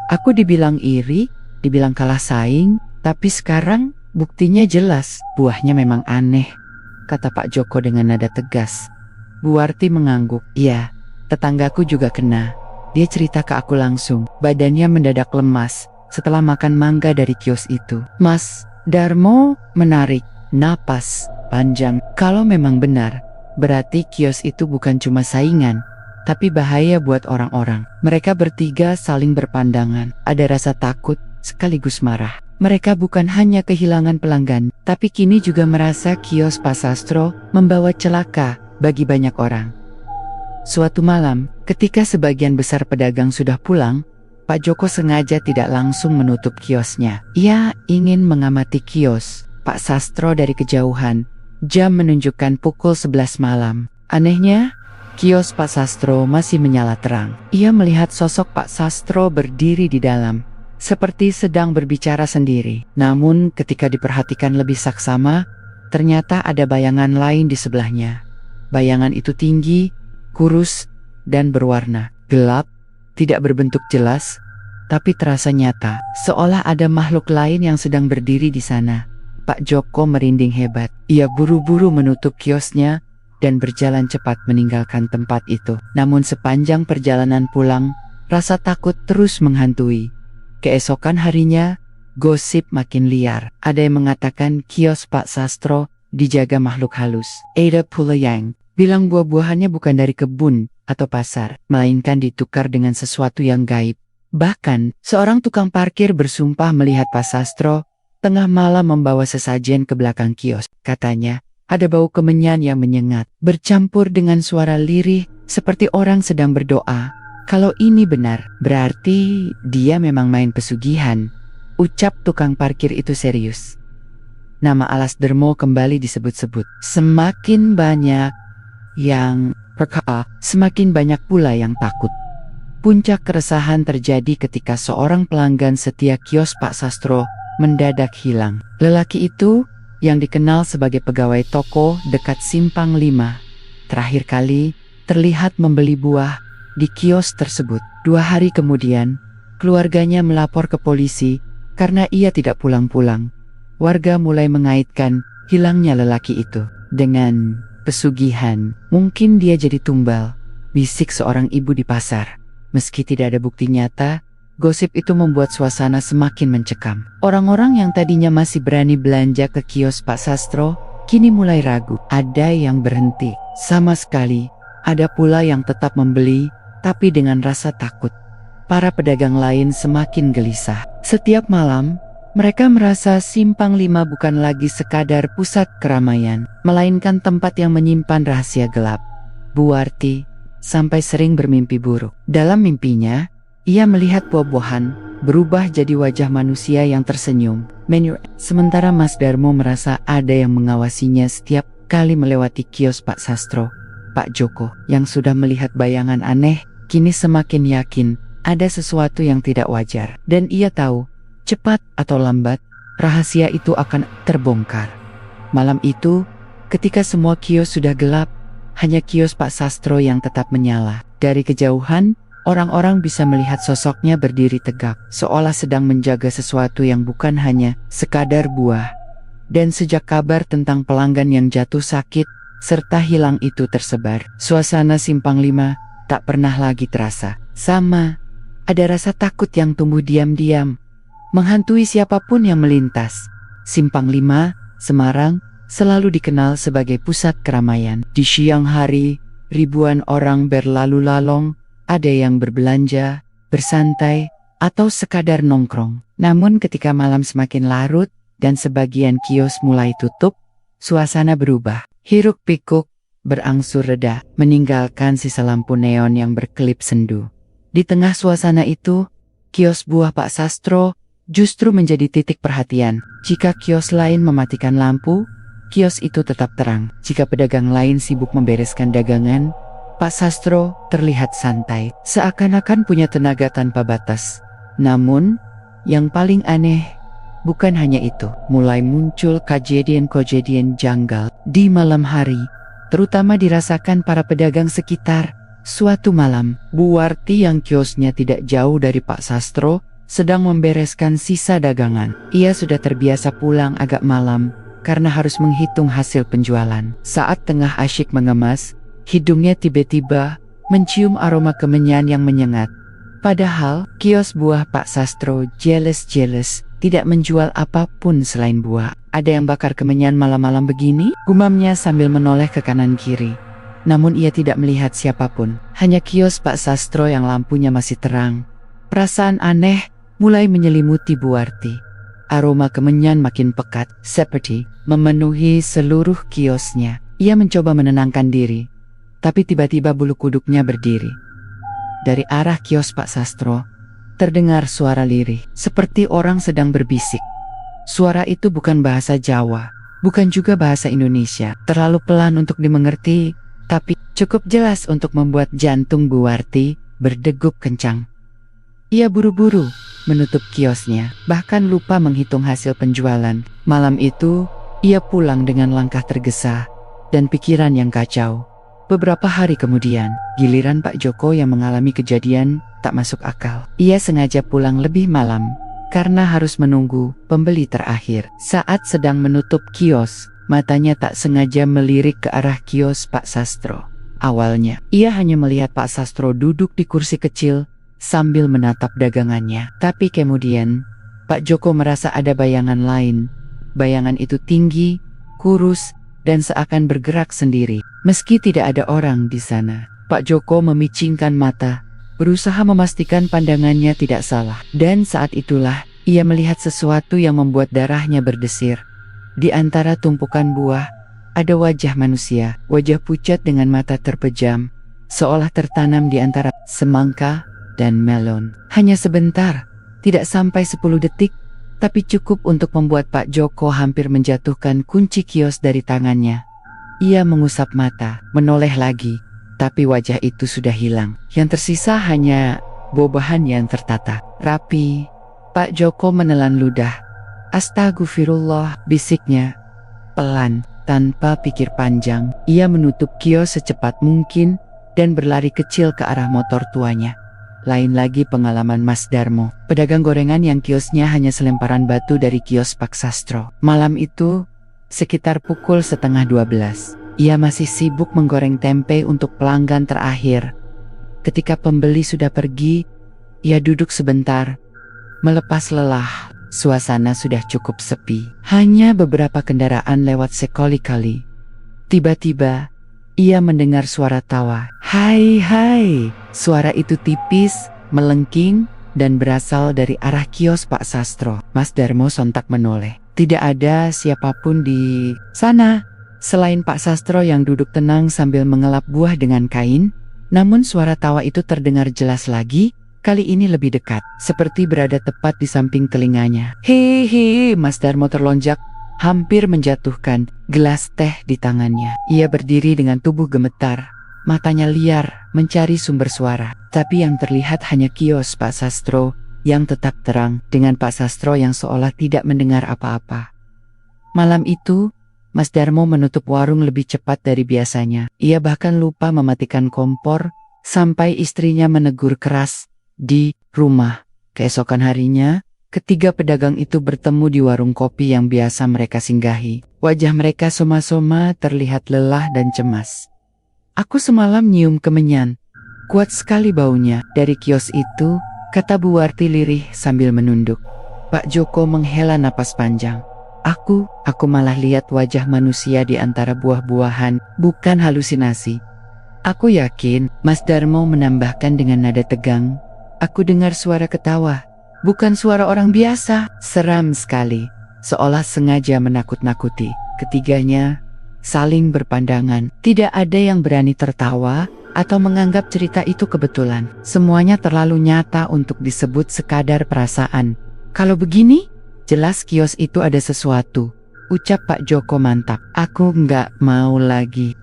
"Aku dibilang iri, dibilang kalah saing, tapi sekarang buktinya jelas, buahnya memang aneh," kata Pak Joko dengan nada tegas. Bu Arti mengangguk. "Iya, tetanggaku juga kena. Dia cerita ke aku langsung. Badannya mendadak lemas setelah makan mangga dari kios itu." Mas Darmo menarik napas panjang. Kalau memang benar, berarti kios itu bukan cuma saingan, tapi bahaya buat orang-orang. Mereka bertiga saling berpandangan. Ada rasa takut sekaligus marah. Mereka bukan hanya kehilangan pelanggan, tapi kini juga merasa kios Pak Sastro membawa celaka bagi banyak orang. Suatu malam, ketika sebagian besar pedagang sudah pulang, Pak Joko sengaja tidak langsung menutup kiosnya. Ia ingin mengamati kios Pak Sastro dari kejauhan. Jam menunjukkan pukul 11 malam. Anehnya, kios Pak Sastro masih menyala terang. Ia melihat sosok Pak Sastro berdiri di dalam, seperti sedang berbicara sendiri. Namun ketika diperhatikan lebih saksama, ternyata ada bayangan lain di sebelahnya. Bayangan itu tinggi, kurus, dan berwarna gelap, tidak berbentuk jelas, tapi terasa nyata, seolah ada makhluk lain yang sedang berdiri di sana. Pak Joko merinding hebat. Ia buru-buru menutup kiosnya dan berjalan cepat meninggalkan tempat itu. Namun sepanjang perjalanan pulang, rasa takut terus menghantui. Keesokan harinya, gosip makin liar. Ada yang mengatakan kios Pak Sastro dijaga makhluk halus. Ada pula yang bilang buah-buahannya bukan dari kebun atau pasar, melainkan ditukar dengan sesuatu yang gaib. Bahkan, seorang tukang parkir bersumpah melihat Pak Sastro tengah malam membawa sesajen ke belakang kios. Katanya, ada bau kemenyan yang menyengat, bercampur dengan suara lirih seperti orang sedang berdoa. Kalau ini benar, berarti dia memang main pesugihan, ucap tukang parkir itu serius. Nama Alas Dermo kembali disebut-sebut. Semakin banyak yang percaya, semakin banyak pula yang takut. Puncak keresahan terjadi ketika seorang pelanggan setia kios Pak Sastro mendadak hilang. Lelaki itu, yang dikenal sebagai pegawai toko dekat Simpang 5, terakhir kali terlihat membeli buah di kios tersebut. 2 hari kemudian, keluarganya melapor ke polisi karena ia tidak pulang-pulang. Warga mulai mengaitkan hilangnya lelaki itu dengan pesugihan. Mungkin dia jadi tumbal, bisik seorang ibu di pasar. Meski tidak ada bukti nyata, gosip itu membuat suasana semakin mencekam. Orang-orang yang tadinya masih berani belanja ke kios Pak Sastro, kini mulai ragu. Ada yang berhenti sama sekali, ada pula yang tetap membeli, tapi dengan rasa takut. Para pedagang lain semakin gelisah. Setiap malam, mereka merasa Simpang 5 bukan lagi sekadar pusat keramaian, melainkan tempat yang menyimpan rahasia gelap. Bu Warti sampai sering bermimpi buruk. Dalam mimpinya, ia melihat buah-buahan berubah jadi wajah manusia yang tersenyum. Sementara Mas Darmo merasa ada yang mengawasinya setiap kali melewati kios Pak Sastro. Pak Joko, yang sudah melihat bayangan aneh, kini semakin yakin ada sesuatu yang tidak wajar. Dan ia tahu, cepat atau lambat, rahasia itu akan terbongkar. Malam itu, ketika semua kios sudah gelap, hanya kios Pak Sastro yang tetap menyala. Dari kejauhan, orang-orang bisa melihat sosoknya berdiri tegak, seolah sedang menjaga sesuatu yang bukan hanya sekadar buah. Dan sejak kabar tentang pelanggan yang jatuh sakit serta hilang itu tersebar, suasana Simpang 5 tak pernah lagi terasa sama. Ada rasa takut yang tumbuh diam-diam, menghantui siapapun yang melintas. Simpang 5, Semarang, selalu dikenal sebagai pusat keramaian. Di siang hari, ribuan orang berlalu lalong, ada yang berbelanja, bersantai, atau sekadar nongkrong. Namun ketika malam semakin larut dan sebagian kios mulai tutup, suasana berubah. Hiruk-pikuk berangsur reda, meninggalkan sisa lampu neon yang berkelip sendu. Di tengah suasana itu, kios buah Pak Sastro justru menjadi titik perhatian. Jika kios lain mematikan lampu, kios itu tetap terang. Jika pedagang lain sibuk membereskan dagangan, Pak Sastro terlihat santai, seakan-akan punya tenaga tanpa batas. Namun, yang paling aneh bukan hanya itu. Mulai muncul kejadian-kejadian janggal di malam hari, terutama dirasakan para pedagang sekitar. Suatu malam, Bu Warti yang kiosnya tidak jauh dari Pak Sastro sedang membereskan sisa dagangan. Ia sudah terbiasa pulang agak malam karena harus menghitung hasil penjualan. Saat tengah asyik mengemas, hidungnya tiba-tiba mencium aroma kemenyan yang menyengat. Padahal, kios buah Pak Sastro jelas-jelas tidak menjual apapun selain buah. Ada yang bakar kemenyan malam-malam begini? Gumamnya sambil menoleh ke kanan kiri. Namun ia tidak melihat siapapun, hanya kios Pak Sastro yang lampunya masih terang. Perasaan aneh mulai menyelimuti Bu Warti. Aroma kemenyan makin pekat, seperti memenuhi seluruh kiosnya. Ia mencoba menenangkan diri, tapi tiba-tiba bulu kuduknya berdiri. Dari arah kios Pak Sastro, terdengar suara lirih, seperti orang sedang berbisik. Suara itu bukan bahasa Jawa, bukan juga bahasa Indonesia. Terlalu pelan untuk dimengerti, tapi cukup jelas untuk membuat jantung Bu Warti berdegup kencang. Ia buru-buru menutup kiosnya, bahkan lupa menghitung hasil penjualan. Malam itu, ia pulang dengan langkah tergesa dan pikiran yang kacau. Beberapa hari kemudian, giliran Pak Joko yang mengalami kejadian tak masuk akal. Ia sengaja pulang lebih malam karena harus menunggu pembeli terakhir. Saat sedang menutup kios, matanya tak sengaja melirik ke arah kios Pak Sastro. Awalnya, ia hanya melihat Pak Sastro duduk di kursi kecil sambil menatap dagangannya. Tapi kemudian, Pak Joko merasa ada bayangan lain. Bayangan itu tinggi, kurus, dan seakan bergerak sendiri. Meski tidak ada orang di sana, Pak Joko memicingkan mata, berusaha memastikan pandangannya tidak salah. Dan saat itulah, ia melihat sesuatu yang membuat darahnya berdesir. Di antara tumpukan buah, ada wajah manusia, wajah pucat dengan mata terpejam, seolah tertanam di antara semangka dan melon. Hanya sebentar, tidak sampai 10 detik, tapi cukup untuk membuat Pak Joko hampir menjatuhkan kunci kios dari tangannya. Ia mengusap mata, menoleh lagi, tapi wajah itu sudah hilang. Yang tersisa hanya bobahan yang tertata, rapi. Pak Joko menelan ludah. "Astagfirullah," bisiknya. Pelan, tanpa pikir panjang, ia menutup kios secepat mungkin dan berlari kecil ke arah motor tuanya. Lain lagi pengalaman Mas Darmo, pedagang gorengan yang kiosnya hanya selemparan batu dari kios Pak Sastro. Malam itu, sekitar pukul 11:30, ia masih sibuk menggoreng tempe untuk pelanggan terakhir. Ketika pembeli sudah pergi, ia duduk sebentar, melepas lelah. Suasana sudah cukup sepi, hanya beberapa kendaraan lewat sekali-kali. Tiba-tiba, ia mendengar suara tawa. "Hai, hai!" Suara itu tipis, melengking, dan berasal dari arah kios Pak Sastro. Mas Darmo sontak menoleh. Tidak ada siapapun di sana, selain Pak Sastro yang duduk tenang sambil mengelap buah dengan kain. Namun suara tawa itu terdengar jelas lagi, kali ini lebih dekat, seperti berada tepat di samping telinganya. "Hehehe!" Mas Darmo terlonjak, hampir menjatuhkan gelas teh di tangannya. Ia berdiri dengan tubuh gemetar, matanya liar mencari sumber suara. Tapi yang terlihat hanya kios Pak Sastro yang tetap terang, dengan Pak Sastro yang seolah tidak mendengar apa-apa. Malam itu, Mas Darmo menutup warung lebih cepat dari biasanya. Ia bahkan lupa mematikan kompor sampai istrinya menegur keras di rumah. Keesokan harinya, ketiga pedagang itu bertemu di warung kopi yang biasa mereka singgahi. Wajah mereka soma-soma terlihat lelah dan cemas. "Aku semalam nyium kemenyan. Kuat sekali baunya dari kios itu," kata Bu Warti lirih sambil menunduk. Pak Joko menghela napas panjang. Aku malah lihat wajah manusia di antara buah-buahan, bukan halusinasi." "Aku yakin," Mas Darmo menambahkan dengan nada tegang. "Aku dengar suara ketawa, bukan suara orang biasa." Seram sekali, seolah sengaja menakut-nakuti. Ketiganya saling berpandangan. Tidak ada yang berani tertawa atau menganggap cerita itu kebetulan. Semuanya terlalu nyata untuk disebut sekadar perasaan. "Kalau begini, jelas kios itu ada sesuatu," ucap Pak Joko mantap. "Aku nggak mau lagi."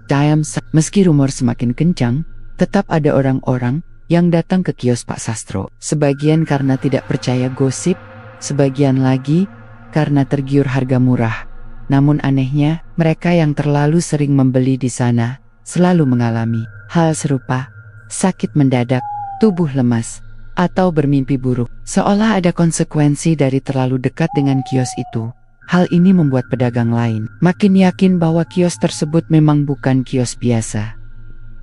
Meski rumor semakin kencang, tetap ada orang-orang yang datang ke kios Pak Sastro. Sebagian karena tidak percaya gosip, sebagian lagi karena tergiur harga murah. Namun anehnya, mereka yang terlalu sering membeli di sana selalu mengalami hal serupa: sakit mendadak, tubuh lemas, atau bermimpi buruk. Seolah ada konsekuensi dari terlalu dekat dengan kios itu. Hal ini membuat pedagang lain makin yakin bahwa kios tersebut memang bukan kios biasa.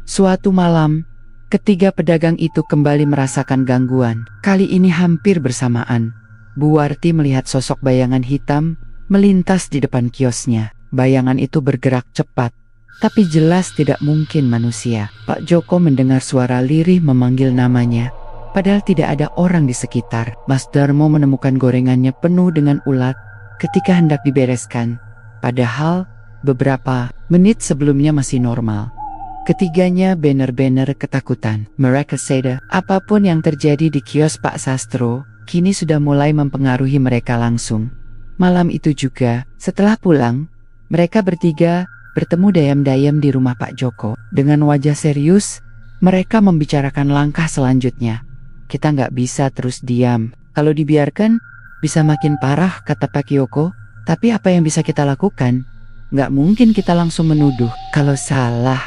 Suatu malam, ketiga pedagang itu kembali merasakan gangguan. Kali ini hampir bersamaan, Bu Warti melihat sosok bayangan hitam melintas di depan kiosnya. Bayangan itu bergerak cepat, tapi jelas tidak mungkin manusia. Pak Joko mendengar suara lirih memanggil namanya, padahal tidak ada orang di sekitar. Mas Darmo menemukan gorengannya penuh dengan ulat ketika hendak dibereskan, padahal beberapa menit sebelumnya masih normal. Ketiganya benar-benar ketakutan. Mereka sadar apapun yang terjadi di kios Pak Sastro kini sudah mulai mempengaruhi mereka langsung. Malam itu juga, setelah pulang, mereka bertiga bertemu diam-diam di rumah Pak Joko. Dengan wajah serius, mereka membicarakan langkah selanjutnya. "Kita nggak bisa terus diam," Kalau dibiarkan, bisa makin parah, kata Pak Kyoko. Tapi apa yang bisa kita lakukan? Nggak mungkin kita langsung menuduh. Kalau salah,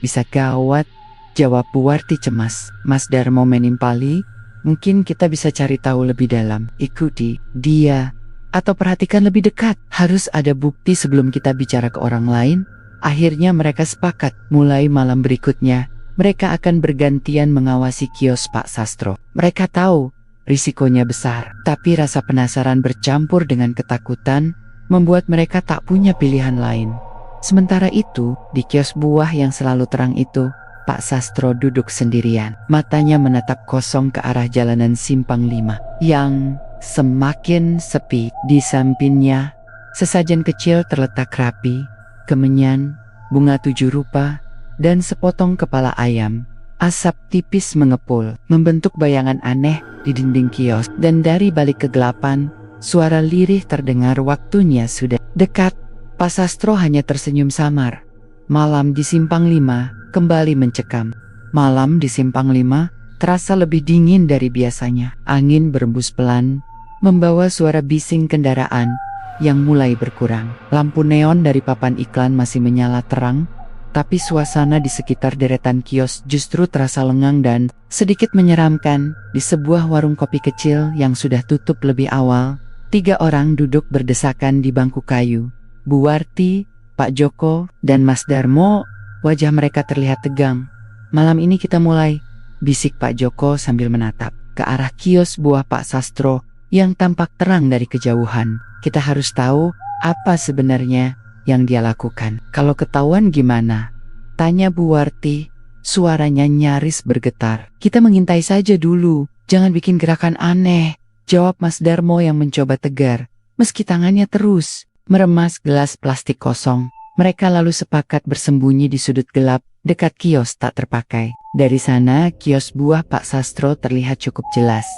bisa gawat, jawab Buwarti cemas. Mas Darmo menimpali, mungkin kita bisa cari tahu lebih dalam. Ikuti dia, atau perhatikan lebih dekat. Harus ada bukti sebelum kita bicara ke orang lain. Akhirnya mereka sepakat. Mulai malam berikutnya, mereka akan bergantian mengawasi kios Pak Sastro. Mereka tahu risikonya besar, tapi rasa penasaran bercampur dengan ketakutan membuat mereka tak punya pilihan lain. Sementara itu, di kios buah yang selalu terang itu, Pak Sastro duduk sendirian. Matanya menatap kosong ke arah jalanan Simpang 5 yang semakin sepi. Di sampingnya, sesajen kecil terletak rapi, kemenyan, bunga 7 rupa, dan sepotong kepala ayam. Asap tipis mengepul, membentuk bayangan aneh di dinding kios. Dan dari balik kegelapan, suara lirih terdengar. Waktunya sudah dekat. Pak Sastro hanya tersenyum samar. Malam di Simpang 5 kembali mencekam. Malam di Simpang 5 terasa lebih dingin dari biasanya. Angin berembus pelan, membawa suara bising kendaraan yang mulai berkurang. Lampu neon dari papan iklan masih menyala terang, tapi suasana di sekitar deretan kios justru terasa lengang dan sedikit menyeramkan. Di sebuah warung kopi kecil yang sudah tutup lebih awal, 3 orang duduk berdesakan di bangku kayu. Buwarti, Pak Joko, dan Mas Darmo. Wajah mereka terlihat tegang. Malam ini kita mulai, bisik Pak Joko sambil menatap ke arah kios buah Pak Sastro yang tampak terang dari kejauhan. Kita harus tahu apa sebenarnya yang dia lakukan. Kalau ketahuan gimana? Tanya Buwarti, suaranya nyaris bergetar. Kita mengintai saja dulu, jangan bikin gerakan aneh, jawab Mas Darmo yang mencoba tegar, meski tangannya terus meremas gelas plastik kosong. Mereka lalu sepakat bersembunyi di sudut gelap, dekat kios tak terpakai. Dari sana, kios buah Pak Sastro terlihat cukup jelas.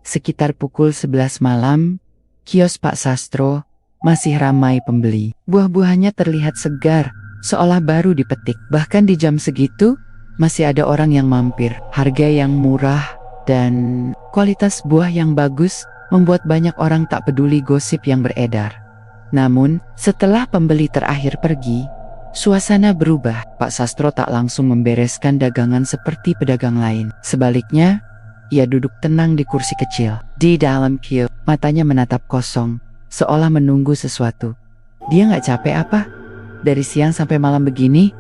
Sekitar pukul 11 malam, kios Pak Sastro masih ramai pembeli. Buah-buahannya terlihat segar, seolah baru dipetik. Bahkan di jam segitu, masih ada orang yang mampir. Harga yang murah dan kualitas buah yang bagus membuat banyak orang tak peduli gosip yang beredar. Namun, setelah pembeli terakhir pergi, suasana berubah. Pak Sastro tak langsung membereskan dagangan seperti pedagang lain. Sebaliknya, ia duduk tenang di kursi kecil. Di dalam kios, matanya menatap kosong, seolah menunggu sesuatu. Dia nggak capek apa? Dari siang sampai malam begini?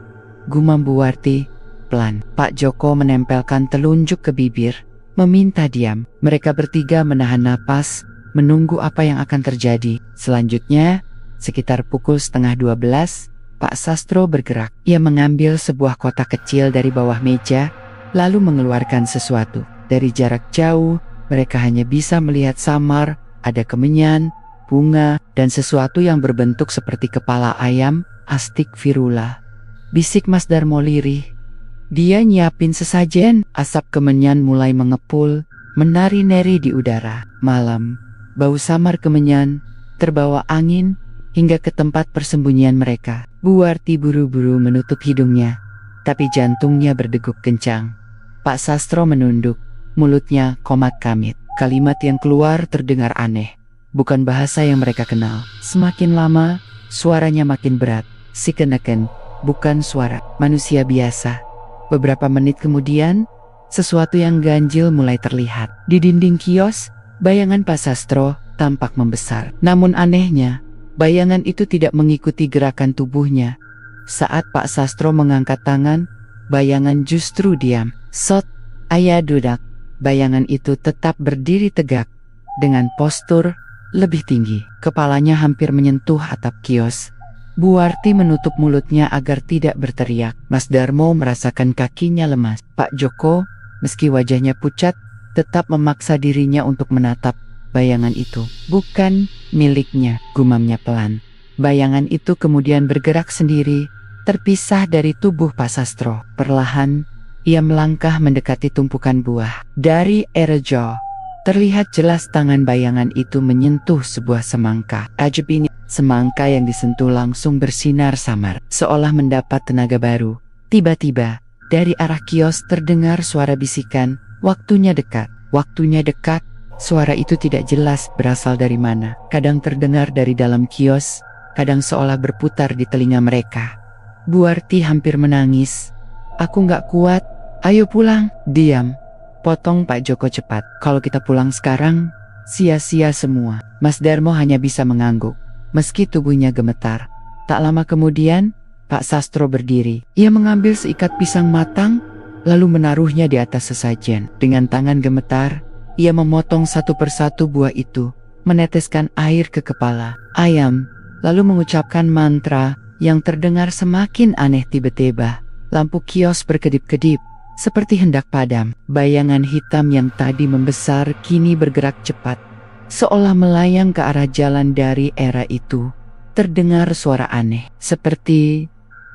Gumam Buwarti pelan. Pak Joko menempelkan telunjuk ke bibir, meminta diam. Mereka bertiga menahan napas, menunggu apa yang akan terjadi. Selanjutnya, sekitar pukul 11:30, Pak Sastro bergerak. Ia mengambil sebuah kotak kecil dari bawah meja, lalu mengeluarkan sesuatu. Dari jarak jauh, mereka hanya bisa melihat samar, ada kemenyan, bunga, dan sesuatu yang berbentuk seperti kepala ayam, astik virula. Bisik Mas Darmo lirih. Dia nyiapin sesajen. Asap kemenyan mulai mengepul, menari-nari di udara. Malam, bau samar kemenyan terbawa angin hingga ke tempat persembunyian mereka. Buwarti buru-buru menutup hidungnya, tapi jantungnya berdegup kencang. Pak Sastro menunduk, mulutnya komat kamit. Kalimat yang keluar terdengar aneh, bukan bahasa yang mereka kenal. Semakin lama, suaranya makin berat. Sikeneken, bukan suara manusia biasa. Beberapa menit kemudian, sesuatu yang ganjil mulai terlihat. Di dinding kios, bayangan Pak Sastro tampak membesar. Namun anehnya, bayangan itu tidak mengikuti gerakan tubuhnya. Saat Pak Sastro mengangkat tangan, bayangan justru diam. Sot, ayah dudak. Bayangan itu tetap berdiri tegak, dengan postur lebih tinggi. Kepalanya hampir menyentuh atap kios. Buwarti menutup mulutnya agar tidak berteriak. Mas Darmo merasakan kakinya lemas. Pak Joko, meski wajahnya pucat, tetap memaksa dirinya untuk menatap bayangan itu. Bukan miliknya, gumamnya pelan. Bayangan itu kemudian bergerak sendiri, terpisah dari tubuh Pak Sastro. Perlahan, ia melangkah mendekati tumpukan buah. Dari Erejo, terlihat jelas tangan bayangan itu menyentuh sebuah semangka. Ajab ini, semangka yang disentuh langsung bersinar samar, seolah mendapat tenaga baru. Tiba-tiba, dari arah kios terdengar suara bisikan, waktunya dekat, waktunya dekat. Suara itu tidak jelas berasal dari mana. Kadang terdengar dari dalam kios, kadang seolah berputar di telinga mereka. Bu Arti hampir menangis. Aku nggak kuat, ayo pulang. Diam, potong Pak Joko cepat. Kalau kita pulang sekarang, sia-sia semua. Mas Darmo hanya bisa mengangguk, meski tubuhnya gemetar. Tak lama kemudian, Pak Sastro berdiri. Ia mengambil seikat pisang matang, lalu menaruhnya di atas sesajen. Dengan tangan gemetar, ia memotong satu persatu buah itu, meneteskan air ke kepala ayam, lalu mengucapkan mantra yang terdengar semakin aneh. Tiba-tiba, lampu kios berkedip-kedip, seperti hendak padam. Bayangan hitam yang tadi membesar kini bergerak cepat, seolah melayang ke arah jalan. Dari era itu, terdengar suara aneh, seperti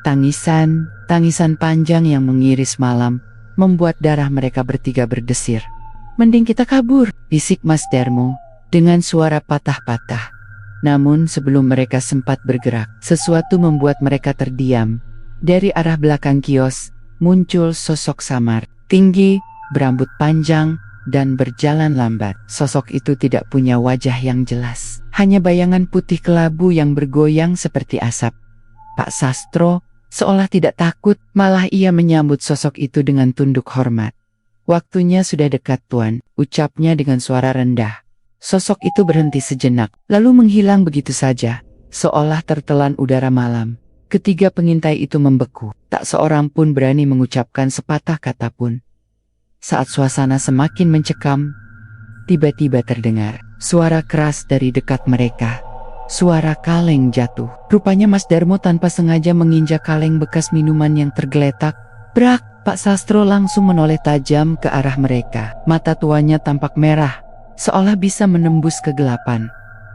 tangisan panjang yang mengiris malam, membuat darah mereka bertiga berdesir. Mending kita kabur, bisik Mas Darmo dengan suara patah-patah. Namun sebelum mereka sempat bergerak, sesuatu membuat mereka terdiam. Dari arah belakang kios, muncul sosok samar, tinggi, berambut panjang, dan berjalan lambat. Sosok itu tidak punya wajah yang jelas, hanya bayangan putih kelabu yang bergoyang seperti asap. Pak Sastro seolah tidak takut, malah ia menyambut sosok itu dengan tunduk hormat. Waktunya sudah dekat Tuan, ucapnya dengan suara rendah. Sosok itu berhenti sejenak, lalu menghilang begitu saja, seolah tertelan udara malam. Ketiga pengintai itu membeku, tak seorang pun berani mengucapkan sepatah kata pun. Saat suasana semakin mencekam, tiba-tiba terdengar suara keras dari dekat mereka. Suara kaleng jatuh. Rupanya Mas Darmo tanpa sengaja menginjak kaleng bekas minuman yang tergeletak. Brak! Pak Sastro langsung menoleh tajam ke arah mereka. Mata tuanya tampak merah, seolah bisa menembus kegelapan.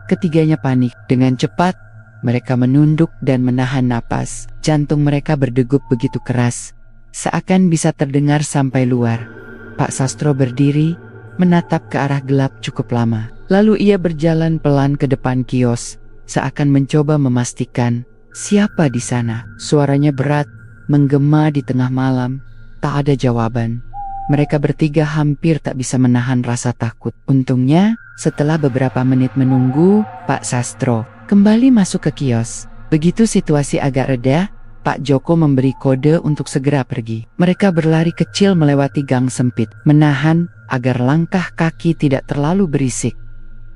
Ketiganya panik. Dengan cepat, mereka menunduk dan menahan napas. Jantung mereka berdegup begitu keras, seakan bisa terdengar sampai luar. Pak Sastro berdiri, menatap ke arah gelap cukup lama. Lalu ia berjalan pelan ke depan kios, seakan mencoba memastikan siapa di sana. Suaranya berat, menggema di tengah malam. Tak ada jawaban. Mereka bertiga hampir tak bisa menahan rasa takut. Untungnya, setelah beberapa menit menunggu, Pak Sastro kembali masuk ke kios. Begitu situasi agak reda, Pak Joko memberi kode untuk segera pergi. Mereka berlari kecil melewati gang sempit, menahan agar langkah kaki tidak terlalu berisik.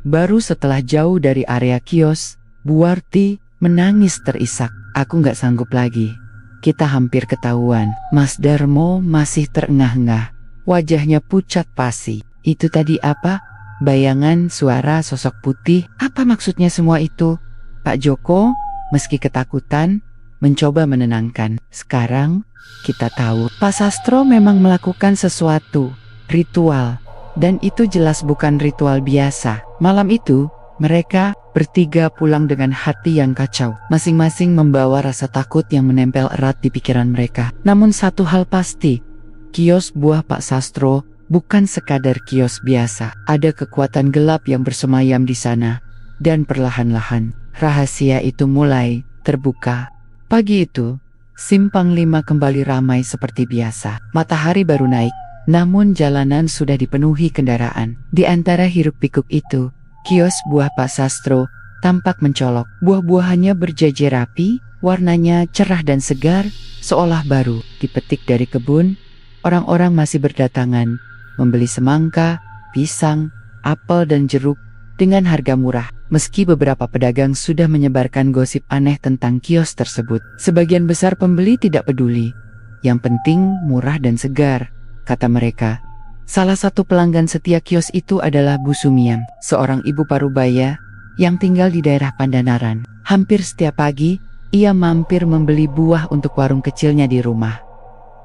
Baru setelah jauh dari area kios, Bu Arti menangis terisak. Aku nggak sanggup lagi. Kita hampir ketahuan. Mas Darmo masih terengah-engah. Wajahnya pucat pasi. Itu tadi apa? Bayangan suara sosok putih. Apa maksudnya semua itu? Pak Joko, meski ketakutan, mencoba menenangkan. Sekarang, kita tahu. Pak Sastro memang melakukan sesuatu. Ritual. Dan itu jelas bukan ritual biasa. Malam itu, mereka bertiga pulang dengan hati yang kacau. Masing-masing membawa rasa takut yang menempel erat di pikiran mereka. Namun satu hal pasti, kios buah Pak Sastro bukan sekadar kios biasa. Ada kekuatan gelap yang bersemayam di sana. Dan perlahan-lahan, rahasia itu mulai terbuka. Pagi itu, Simpang 5 kembali ramai seperti biasa. Matahari baru naik, namun jalanan sudah dipenuhi kendaraan. Di antara hiruk-pikuk itu, kios buah Pak Sastro tampak mencolok. Buah-buahannya berjejer rapi, warnanya cerah dan segar, seolah baru dipetik dari kebun. Orang-orang masih berdatangan, membeli semangka, pisang, apel dan jeruk dengan harga murah. Meski beberapa pedagang sudah menyebarkan gosip aneh tentang kios tersebut, sebagian besar pembeli tidak peduli. Yang penting murah dan segar, kata mereka. Salah satu pelanggan setia kios itu adalah Bu Sumiam, seorang ibu parubaya yang tinggal di daerah Pandanaran. Hampir setiap pagi, ia mampir membeli buah untuk warung kecilnya di rumah.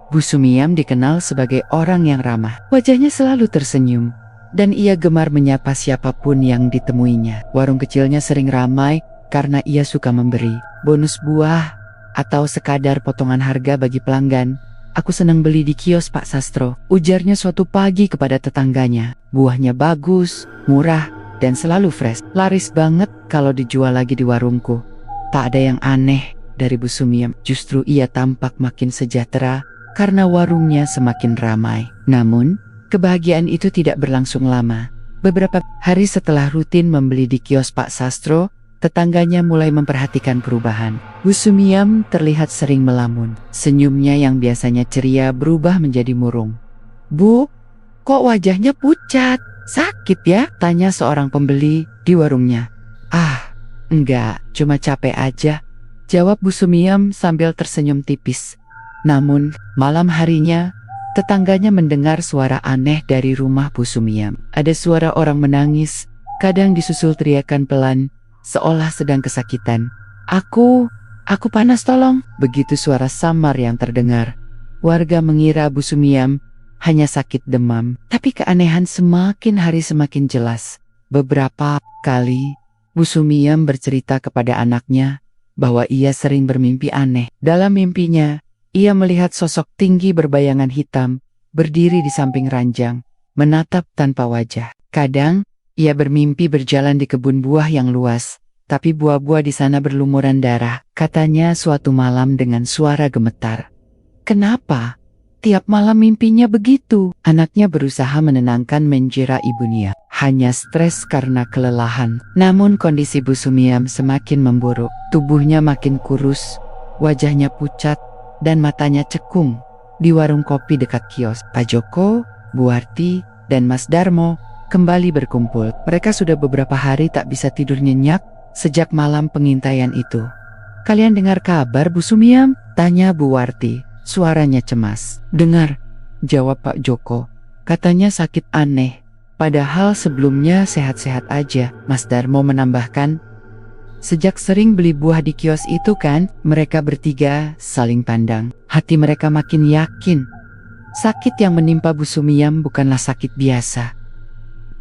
Bu Sumiam dikenal sebagai orang yang ramah. Wajahnya selalu tersenyum, dan ia gemar menyapa siapapun yang ditemuinya. Warung kecilnya sering ramai karena ia suka memberi bonus buah atau sekadar potongan harga bagi pelanggan. Aku senang beli di kios Pak Sastro, ujarnya suatu pagi kepada tetangganya. Buahnya bagus, murah, dan selalu fresh. Laris banget kalau dijual lagi di warungku. Tak ada yang aneh dari Bu Sumiam. Justru ia tampak makin sejahtera karena warungnya semakin ramai. Namun, kebahagiaan itu tidak berlangsung lama. Beberapa hari setelah rutin membeli di kios Pak Sastro, tetangganya mulai memperhatikan perubahan. Bu Sumiam terlihat sering melamun. Senyumnya yang biasanya ceria berubah menjadi murung. "Bu, kok wajahnya pucat? Sakit ya?" tanya seorang pembeli di warungnya. "Ah, enggak, cuma capek aja," jawab Bu Sumiam sambil tersenyum tipis. Namun, malam harinya, tetangganya mendengar suara aneh dari rumah Bu Sumiam. Ada suara orang menangis, kadang disusul teriakan pelan, seolah sedang kesakitan. Aku panas tolong." Begitu suara samar yang terdengar. Warga mengira Bu Sumiam hanya sakit demam, tapi keanehan semakin hari semakin jelas. Beberapa kali, Bu Sumiam bercerita kepada anaknya bahwa ia sering bermimpi aneh. Dalam mimpinya, ia melihat sosok tinggi berbayangan hitam, berdiri di samping ranjang, menatap tanpa wajah. Kadang, ia bermimpi berjalan di kebun buah yang luas, tapi buah-buah di sana berlumuran darah, katanya suatu malam dengan suara gemetar. "Kenapa? Tiap malam mimpinya begitu." Anaknya berusaha menenangkan menjera ibunya. Hanya stres karena kelelahan. Namun kondisi Bu Sumiam semakin memburuk. Tubuhnya makin kurus, wajahnya pucat, dan matanya cekung. Di warung kopi dekat kios, Pak Joko, Bu Warti, dan Mas Darmo kembali berkumpul. Mereka sudah beberapa hari tak bisa tidur nyenyak sejak malam pengintaian itu. "Kalian dengar kabar Bu Sumiam?" tanya Bu Warti. Suaranya cemas. "Dengar," jawab Pak Joko. "Katanya sakit aneh. Padahal sebelumnya sehat-sehat aja." Mas Darmo menambahkan, "Sejak sering beli buah di kios itu kan?" Mereka bertiga saling pandang. Hati mereka makin yakin. Sakit yang menimpa Bu Sumiam bukanlah sakit biasa.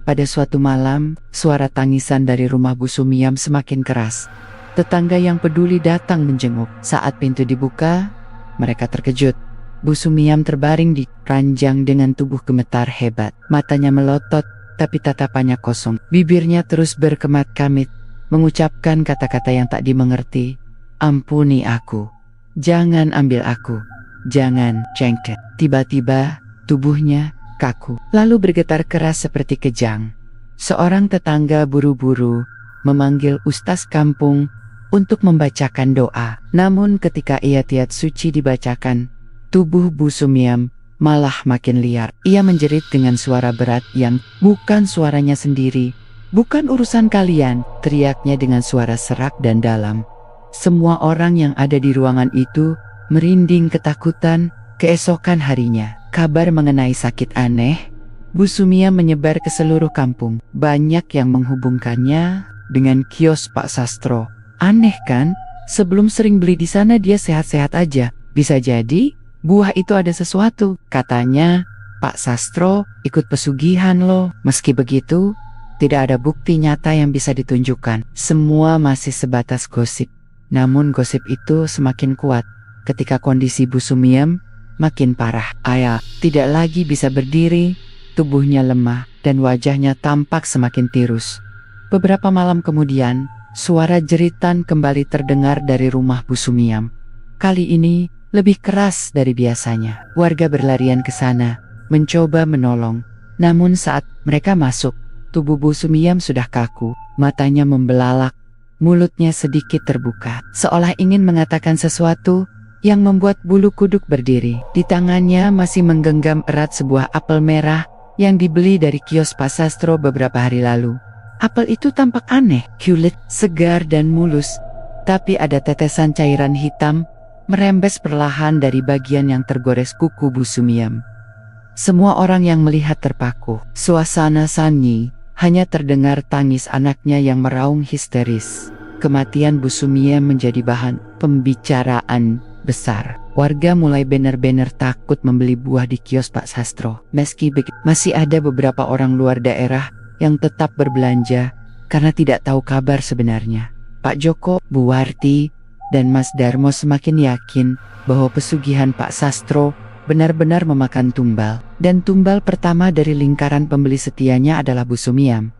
Pada suatu malam, suara tangisan dari rumah Bu Sumiam semakin keras. Tetangga yang peduli datang menjenguk. Saat pintu dibuka, mereka terkejut. Bu Sumiam terbaring di ranjang dengan tubuh gemetar hebat. Matanya melotot, tapi tatapannya kosong. Bibirnya terus berkemat-kamit, mengucapkan kata-kata yang tak dimengerti. "Ampuni aku. Jangan ambil aku. Jangan." Cengket. Tiba-tiba, tubuhnya kaku, lalu bergetar keras seperti kejang. Seorang tetangga buru-buru memanggil ustaz kampung untuk membacakan doa. Namun ketika ayat-ayat suci dibacakan, tubuh Bu Sumiam malah makin liar. Ia menjerit dengan suara berat yang bukan suaranya sendiri. "Bukan urusan kalian," teriaknya dengan suara serak dan dalam. Semua orang yang ada di ruangan itu merinding ketakutan. Keesokan harinya, kabar mengenai sakit aneh Bu Sumiam menyebar ke seluruh kampung. Banyak yang menghubungkannya dengan kios Pak Sastro. Aneh kan? Sebelum sering beli di sana dia sehat-sehat aja. Bisa jadi buah itu ada sesuatu. Katanya Pak Sastro ikut pesugihan loh. Meski begitu, tidak ada bukti nyata yang bisa ditunjukkan. Semua masih sebatas gosip. Namun gosip itu semakin kuat ketika kondisi Bu Sumiam makin parah. Ayah tidak lagi bisa berdiri, tubuhnya lemah, dan wajahnya tampak semakin tirus. Beberapa malam kemudian, suara jeritan kembali terdengar dari rumah Bu Sumiam. Kali ini lebih keras dari biasanya. Warga berlarian ke sana, mencoba menolong. Namun saat mereka masuk, tubuh Bu Sumiam sudah kaku, matanya membelalak, mulutnya sedikit terbuka, seolah ingin mengatakan sesuatu yang membuat bulu kuduk berdiri. Di tangannya masih menggenggam erat sebuah apel merah yang dibeli dari kios Pak Sastro beberapa hari lalu. Apel itu tampak aneh, kulit segar dan mulus, tapi ada tetesan cairan hitam merembes perlahan dari bagian yang tergores kuku Bu Sumiam. Semua orang yang melihat terpaku. Suasana sunyi, hanya terdengar tangis anaknya yang meraung histeris. Kematian Bu Sumiam menjadi bahan pembicaraan besar. Warga mulai benar-benar takut membeli buah di kios Pak Sastro. Meski begitu, masih ada beberapa orang luar daerah yang tetap berbelanja karena tidak tahu kabar sebenarnya. Pak Joko, Bu Warti, dan Mas Darmo semakin yakin bahwa pesugihan Pak Sastro benar-benar memakan tumbal. Dan tumbal pertama dari lingkaran pembeli setianya adalah Bu Sumiam.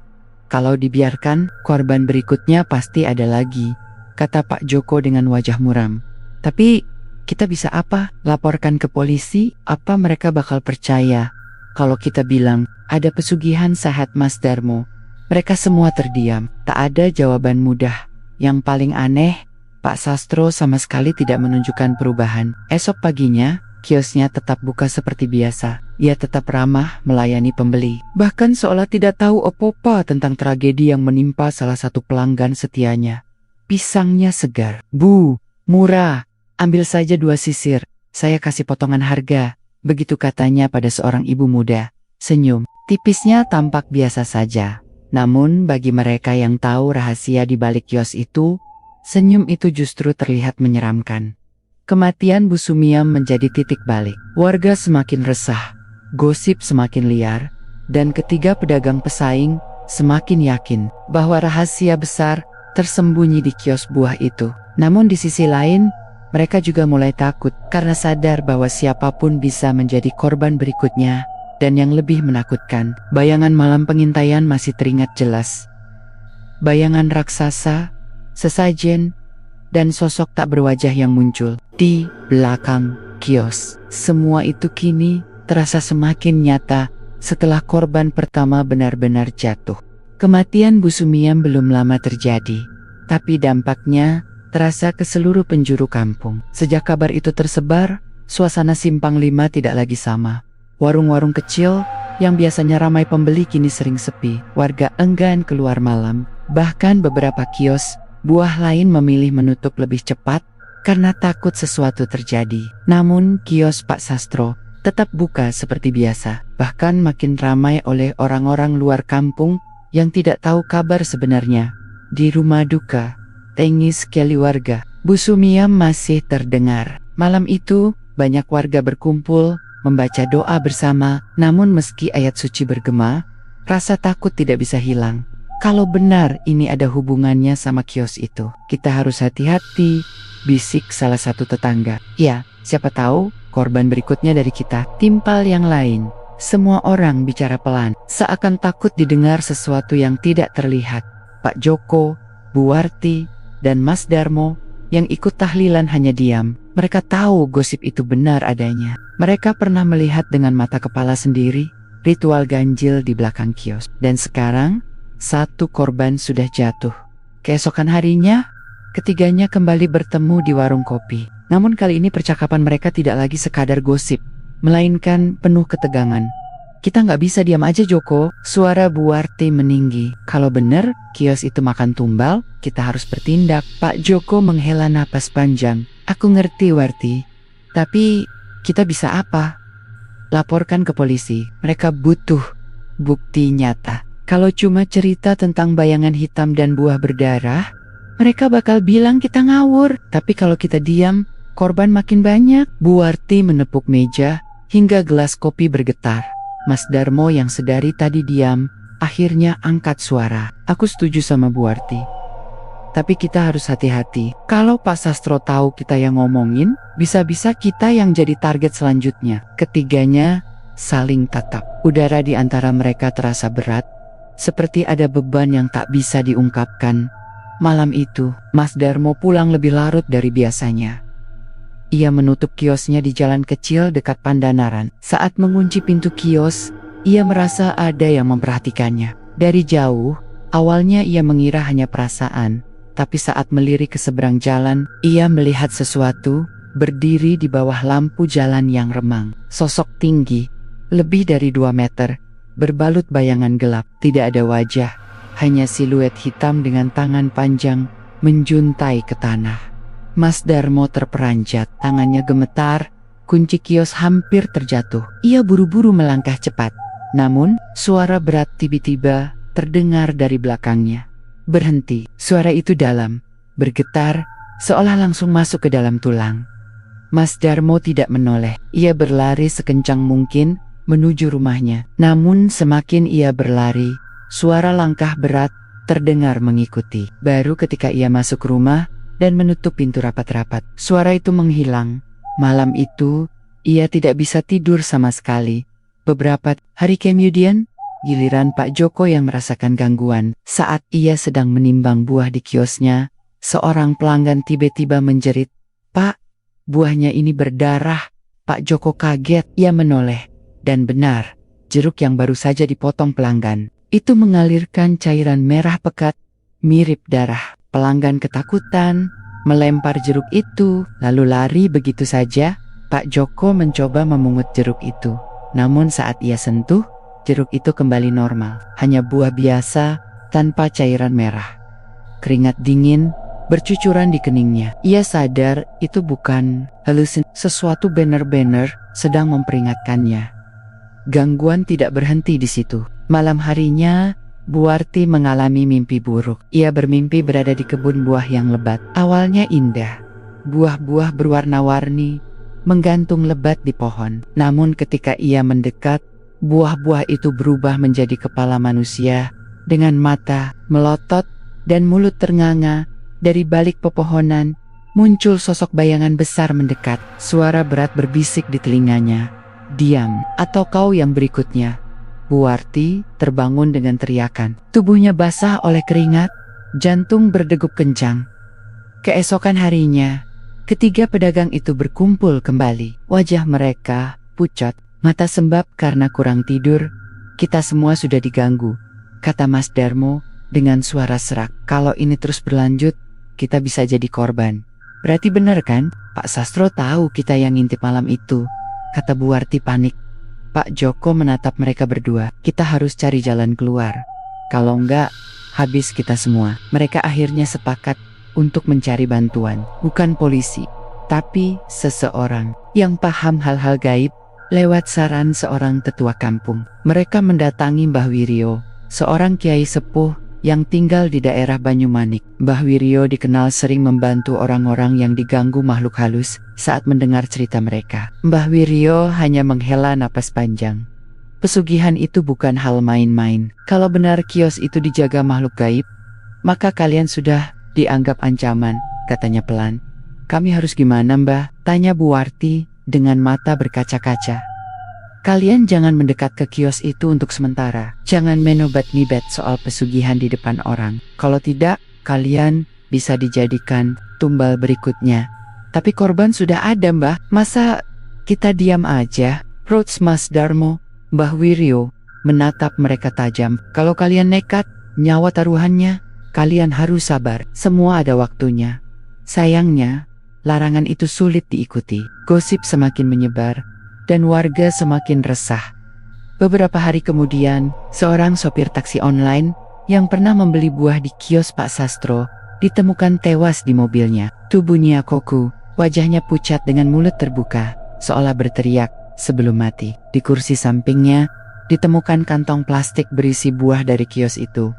"Kalau dibiarkan, korban berikutnya pasti ada lagi," kata Pak Joko dengan wajah muram. "Tapi kita bisa apa? Laporkan ke polisi? Apa mereka bakal percaya?" Kalau kita bilang, ada pesugihan, sahat Mas Darmo. Mereka semua terdiam, tak ada jawaban mudah. Yang paling aneh, Pak Sastro sama sekali tidak menunjukkan perubahan. Esok paginya, kiosnya tetap buka seperti biasa. Ia tetap ramah melayani pembeli. Bahkan seolah tidak tahu apa-apa tentang tragedi yang menimpa salah satu pelanggan setianya. Pisangnya segar. Bu, murah. Ambil saja 2 sisir. Saya kasih potongan harga. Begitu katanya pada seorang ibu muda. Senyum. Tipisnya tampak biasa saja. Namun bagi mereka yang tahu rahasia di balik kios itu, senyum itu justru terlihat menyeramkan. Kematian Bu Sumiam menjadi titik balik. Warga semakin resah, gosip semakin liar, dan ketiga pedagang pesaing semakin yakin bahwa rahasia besar tersembunyi di kios buah itu. Namun di sisi lain, mereka juga mulai takut karena sadar bahwa siapapun bisa menjadi korban berikutnya. Dan yang lebih menakutkan, bayangan malam pengintaian masih teringat jelas. Bayangan raksasa, sesajen, dan sosok tak berwajah yang muncul di belakang kios. Semua itu kini terasa semakin nyata setelah korban pertama benar-benar jatuh. Kematian Bu Sumiam belum lama terjadi, tapi dampaknya terasa ke seluruh penjuru kampung. Sejak kabar itu tersebar, suasana Simpang 5 tidak lagi sama. Warung-warung kecil yang biasanya ramai pembeli kini sering sepi. Warga enggan keluar malam. Bahkan beberapa kios buah lain memilih menutup lebih cepat karena takut sesuatu terjadi. Namun kios Pak Sastro tetap buka seperti biasa. Bahkan makin ramai oleh orang-orang luar kampung yang tidak tahu kabar sebenarnya. Di rumah duka, tangis keluarga Bu Sumiam masih terdengar. Malam itu banyak warga berkumpul membaca doa bersama, namun meski ayat suci bergema, rasa takut tidak bisa hilang. Kalau benar ini ada hubungannya sama kios itu, kita harus hati-hati, bisik salah satu tetangga. Ya, siapa tahu korban berikutnya dari kita. Timpal yang lain. Semua orang bicara pelan, seakan takut didengar sesuatu yang tidak terlihat. Pak Joko, Bu Warti, dan Mas Darmo yang ikut tahlilan hanya diam. Mereka tahu gosip itu benar adanya. Mereka pernah melihat dengan mata kepala sendiri ritual ganjil di belakang kios. Dan sekarang, satu korban sudah jatuh. Keesokan harinya, ketiganya kembali bertemu di warung kopi. Namun kali ini percakapan mereka tidak lagi sekadar gosip, melainkan penuh ketegangan. Kita nggak bisa diam aja Joko, suara Bu Warti meninggi. Kalau benar kios itu makan tumbal, kita harus bertindak. Pak Joko menghela napas panjang. Aku ngerti Warti, tapi kita bisa apa? Laporkan ke polisi, mereka butuh bukti nyata. Kalau cuma cerita tentang bayangan hitam dan buah berdarah, mereka bakal bilang kita ngawur. Tapi kalau kita diam, korban makin banyak. Bu Warti menepuk meja hingga gelas kopi bergetar. Mas Darmo yang sedari tadi diam, akhirnya angkat suara. Aku setuju sama Bu Warti. Tapi kita harus hati-hati. Kalau Pak Sastro tahu kita yang ngomongin, bisa-bisa kita yang jadi target selanjutnya. Ketiganya saling tatap. Udara di antara mereka terasa berat, seperti ada beban yang tak bisa diungkapkan. Malam itu, Mas Darmo pulang lebih larut dari biasanya. Ia menutup kiosnya di jalan kecil dekat Pandanaran. Saat mengunci pintu kios, ia merasa ada yang memperhatikannya. Dari jauh, awalnya ia mengira hanya perasaan. Tapi saat melirik ke seberang jalan, ia melihat sesuatu berdiri di bawah lampu jalan yang remang. Sosok tinggi, lebih dari 2 meter, berbalut bayangan gelap. Tidak ada wajah, hanya siluet hitam dengan tangan panjang menjuntai ke tanah. Mas Darmo terperanjat, tangannya gemetar, kunci kios hampir terjatuh. Ia buru-buru melangkah cepat. Namun, suara berat tiba-tiba terdengar dari belakangnya. Berhenti, suara itu dalam, bergetar, seolah langsung masuk ke dalam tulang. Mas Darmo tidak menoleh. Ia berlari sekencang mungkin menuju rumahnya. Namun semakin ia berlari, suara langkah berat terdengar mengikuti. Baru ketika ia masuk rumah dan menutup pintu rapat-rapat, suara itu menghilang. Malam itu, ia tidak bisa tidur sama sekali. Beberapa hari kemudian, giliran Pak Joko yang merasakan gangguan. Saat ia sedang menimbang buah di kiosnya, seorang pelanggan tiba-tiba menjerit, "Pak, buahnya ini berdarah." Pak Joko kaget, ia menoleh. Dan benar, jeruk yang baru saja dipotong pelanggan. Itu mengalirkan cairan merah pekat, mirip darah. Pelanggan ketakutan, melempar jeruk itu, lalu lari begitu saja. Pak Joko mencoba memungut jeruk itu. Namun saat ia sentuh, jeruk itu kembali normal. Hanya buah biasa, tanpa cairan merah. Keringat dingin bercucuran di keningnya. Ia sadar itu bukan halusinasi. Sesuatu benar-benar sedang memperingatkannya. Gangguan tidak berhenti di situ. Malam harinya, Buarti mengalami mimpi buruk. Ia bermimpi berada di kebun buah yang lebat. Awalnya indah. Buah-buah berwarna-warni menggantung lebat di pohon. Namun ketika ia mendekat, buah-buah itu berubah menjadi kepala manusia dengan mata melotot dan mulut ternganga. Dari balik pepohonan, muncul sosok bayangan besar mendekat. Suara berat berbisik di telinganya. "Diam, atau kau yang berikutnya." Buarti terbangun dengan teriakan. Tubuhnya basah oleh keringat, jantung berdegup kencang. Keesokan harinya, ketiga pedagang itu berkumpul kembali. Wajah mereka pucat, mata sembab karena kurang tidur. "Kita semua sudah diganggu," kata Mas Darmo dengan suara serak. "Kalau ini terus berlanjut, kita bisa jadi korban." "Berarti benar kan? Pak Sastro tahu kita yang ngintip malam itu," kata Buarti panik. Pak Joko menatap mereka berdua. "Kita harus cari jalan keluar. Kalau enggak, habis kita semua." Mereka akhirnya sepakat untuk mencari bantuan. Bukan polisi, tapi seseorang yang paham hal-hal gaib lewat saran seorang tetua kampung. Mereka mendatangi Mbah Wiryo, seorang kiai sepuh yang tinggal di daerah Banyumanik. Mbah Wiryo dikenal sering membantu orang-orang yang diganggu makhluk halus. Saat mendengar cerita mereka, Mbah Wiryo hanya menghela napas panjang. Pesugihan itu bukan hal main-main. Kalau benar kios itu dijaga makhluk gaib, maka kalian sudah dianggap ancaman, katanya pelan. "Kami harus gimana, Mbah?" tanya Buarti dengan mata berkaca-kaca. "Kalian jangan mendekat ke kios itu untuk sementara. Jangan menobat-nibat soal pesugihan di depan orang. Kalau tidak, kalian bisa dijadikan tumbal berikutnya." "Tapi korban sudah ada, Mbah. Masa kita diam aja?" Protes Mas Darmo. Mbah Wiryo menatap mereka tajam. "Kalau kalian nekat, nyawa taruhannya, kalian harus sabar. Semua ada waktunya." Sayangnya, larangan itu sulit diikuti. Gosip semakin menyebar dan warga semakin resah. Beberapa hari kemudian, seorang sopir taksi online yang pernah membeli buah di kios Pak Sastro ditemukan tewas di mobilnya. Tubuhnya kaku, wajahnya pucat dengan mulut terbuka, seolah berteriak sebelum mati. Di kursi sampingnya ditemukan kantong plastik berisi buah dari kios itu.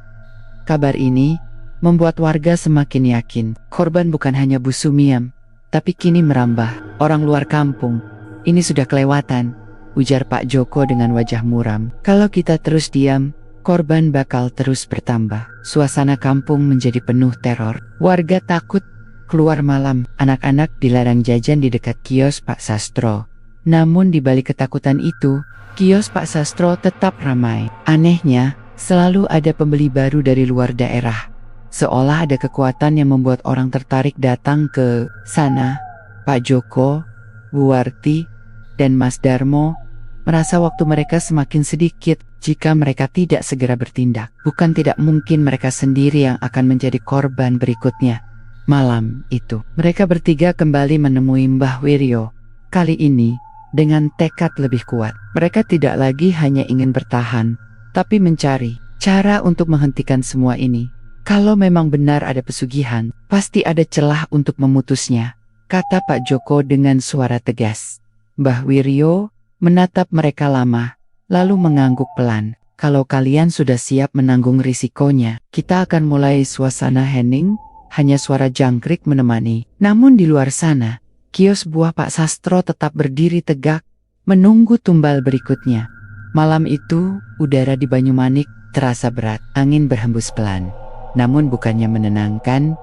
Kabar ini membuat warga semakin yakin korban bukan hanya Bu Sumiam, tapi kini merambah orang luar kampung. "Ini sudah kelewatan," ujar Pak Joko dengan wajah muram. "Kalau kita terus diam, korban bakal terus bertambah." Suasana kampung menjadi penuh teror. Warga takut keluar malam. Anak-anak dilarang jajan di dekat kios Pak Sastro. Namun di balik ketakutan itu, kios Pak Sastro tetap ramai. Anehnya, selalu ada pembeli baru dari luar daerah. Seolah ada kekuatan yang membuat orang tertarik datang ke sana. Pak Joko, Buarti, dan Mas Darmo merasa waktu mereka semakin sedikit jika mereka tidak segera bertindak. Bukan tidak mungkin mereka sendiri yang akan menjadi korban berikutnya. Malam itu, mereka bertiga kembali menemui Mbah Wiryo. Kali ini, dengan tekad lebih kuat. Mereka tidak lagi hanya ingin bertahan, tapi mencari cara untuk menghentikan semua ini. Kalau memang benar ada pesugihan, pasti ada celah untuk memutusnya, kata Pak Joko dengan suara tegas. Mbah Wiryo menatap mereka lama, lalu mengangguk pelan. "Kalau kalian sudah siap menanggung risikonya, kita akan mulai." Suasana hening, hanya suara jangkrik menemani. Namun di luar sana, kios buah Pak Sastro tetap berdiri tegak, menunggu tumbal berikutnya. Malam itu, udara di Banyumanik terasa berat. Angin berhembus pelan, namun bukannya menenangkan,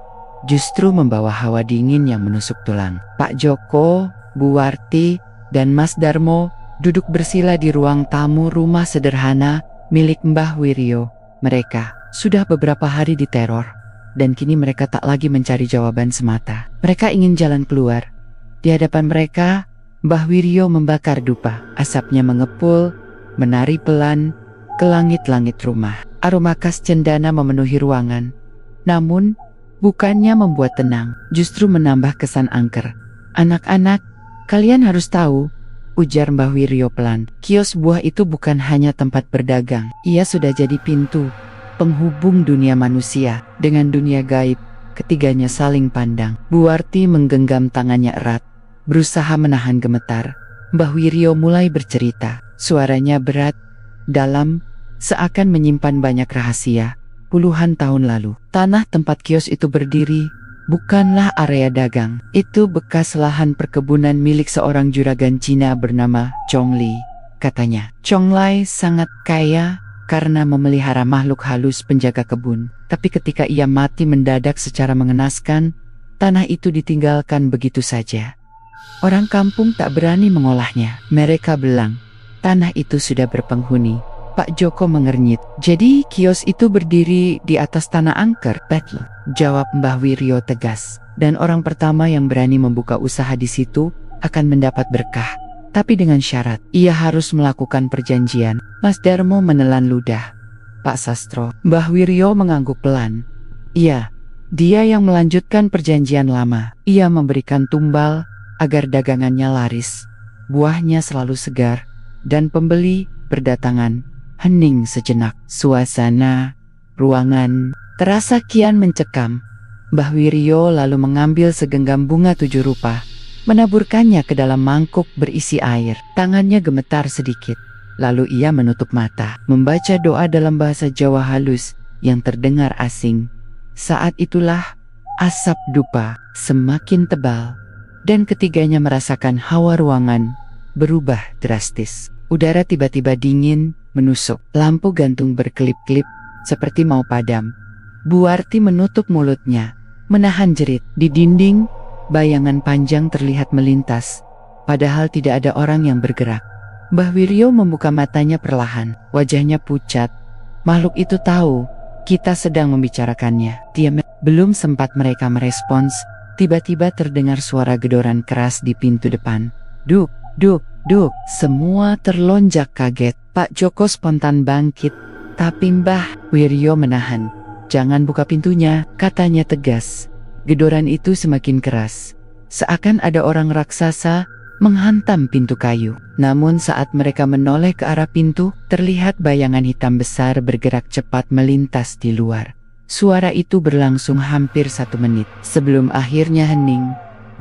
justru membawa hawa dingin yang menusuk tulang. Pak Joko, Buarti, dan Mas Darmo duduk bersila di ruang tamu rumah sederhana milik Mbah Wiryo. Mereka sudah beberapa hari diteror, dan kini mereka tak lagi mencari jawaban semata. Mereka ingin jalan keluar. Di hadapan mereka, Mbah Wiryo membakar dupa. Asapnya mengepul, menari pelan ke langit-langit rumah. Aroma khas cendana memenuhi ruangan. Namun, bukannya membuat tenang, justru menambah kesan angker. "Anak-anak, kalian harus tahu," ujar Mbah Wiryo pelan. "Kios buah itu bukan hanya tempat berdagang. Ia sudah jadi pintu penghubung dunia manusia dengan dunia gaib." Ketiganya saling pandang. Buarti menggenggam tangannya erat, berusaha menahan gemetar. Mbah Wiryo mulai bercerita. Suaranya berat, dalam, seakan menyimpan banyak rahasia. Puluhan tahun lalu, tanah tempat kios itu berdiri bukanlah area dagang. Itu bekas lahan perkebunan milik seorang juragan Cina bernama Chong Li. Katanya, Chong Lai sangat kaya karena memelihara makhluk halus penjaga kebun. Tapi ketika ia mati mendadak secara mengenaskan, tanah itu ditinggalkan begitu saja. Orang kampung tak berani mengolahnya. Mereka bilang, tanah itu sudah berpenghuni. Pak Joko mengernyit. "Jadi kios itu berdiri di atas tanah angker?" "Betul," jawab Mbah Wiryo tegas. "Dan orang pertama yang berani membuka usaha di situ akan mendapat berkah. Tapi dengan syarat, ia harus melakukan perjanjian." Mas Darmo menelan ludah. "Pak Sastro." Mbah Wiryo mengangguk pelan. "Iya, dia yang melanjutkan perjanjian lama. Ia memberikan tumbal agar dagangannya laris. Buahnya selalu segar, dan pembeli berdatangan." Hening sejenak. Suasana ruangan terasa kian mencekam. Mbah Wiryo lalu mengambil segenggam bunga 7 rupa, menaburkannya ke dalam mangkuk berisi air. Tangannya gemetar sedikit. Lalu ia menutup mata, membaca doa dalam bahasa Jawa halus yang terdengar asing. Saat itulah asap dupa semakin tebal, dan ketiganya merasakan hawa ruangan berubah drastis. Udara tiba-tiba dingin, menusuk. Lampu gantung berkelip-kelip, seperti mau padam. Buarti menutup mulutnya, menahan jerit. Di dinding, bayangan panjang terlihat melintas, padahal tidak ada orang yang bergerak. Mbah Wiryo membuka matanya perlahan, wajahnya pucat. Makhluk itu tahu kita sedang membicarakannya. Dia belum sempat mereka merespons, tiba-tiba terdengar suara gedoran keras di pintu depan. Duk, duk, duk. Semua terlonjak kaget. Pak Joko spontan bangkit, tapi Mbah Wiryo menahan. "Jangan buka pintunya," katanya tegas. Gedoran itu semakin keras, seakan ada orang raksasa menghantam pintu kayu. Namun saat mereka menoleh ke arah pintu, terlihat bayangan hitam besar bergerak cepat melintas di luar. Suara itu berlangsung hampir 1 menit. Sebelum akhirnya hening,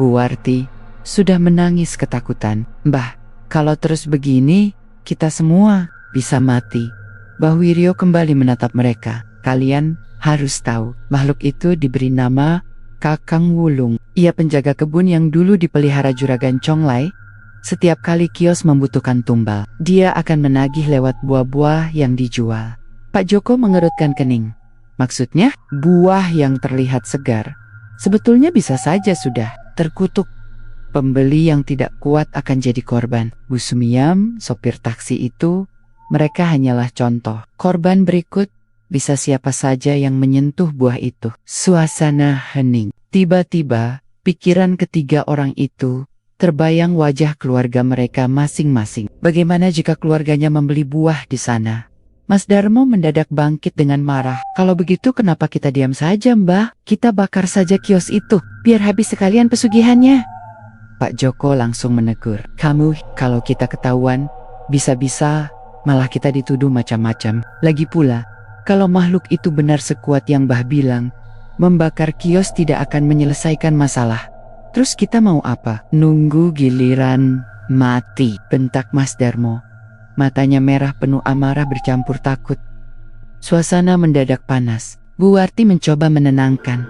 Buarti sudah menangis ketakutan. "Mbah, kalau terus begini, kita semua bisa mati." Mbah Wiryo kembali menatap mereka. "Kalian harus tahu, makhluk itu diberi nama Kakang Wulung. Ia penjaga kebun yang dulu dipelihara juragan Chong Lai. Setiap kali kios membutuhkan tumbal, dia akan menagih lewat buah-buah yang dijual." Pak Joko mengerutkan kening. "Maksudnya, buah yang terlihat segar sebetulnya bisa saja sudah terkutuk. Pembeli yang tidak kuat akan jadi korban." Bu Sumiam, sopir taksi itu, mereka hanyalah contoh. Korban berikut bisa siapa saja yang menyentuh buah itu. Suasana hening. Tiba-tiba, pikiran ketiga orang itu terbayang wajah keluarga mereka masing-masing. Bagaimana jika keluarganya membeli buah di sana? Mas Darmo mendadak bangkit dengan marah. "Kalau begitu kenapa kita diam saja, Mbah? Kita bakar saja kios itu, biar habis sekalian pesugihannya." Pak Joko langsung menegur. "Kamu, kalau kita ketahuan, bisa-bisa malah kita dituduh macam-macam. Lagi pula, kalau makhluk itu benar sekuat yang Mbah bilang, membakar kios tidak akan menyelesaikan masalah. Terus kita mau apa? Nunggu giliran mati," bentak Mas Darmo. Matanya merah penuh amarah bercampur takut. Suasana mendadak panas. Buarti mencoba menenangkan,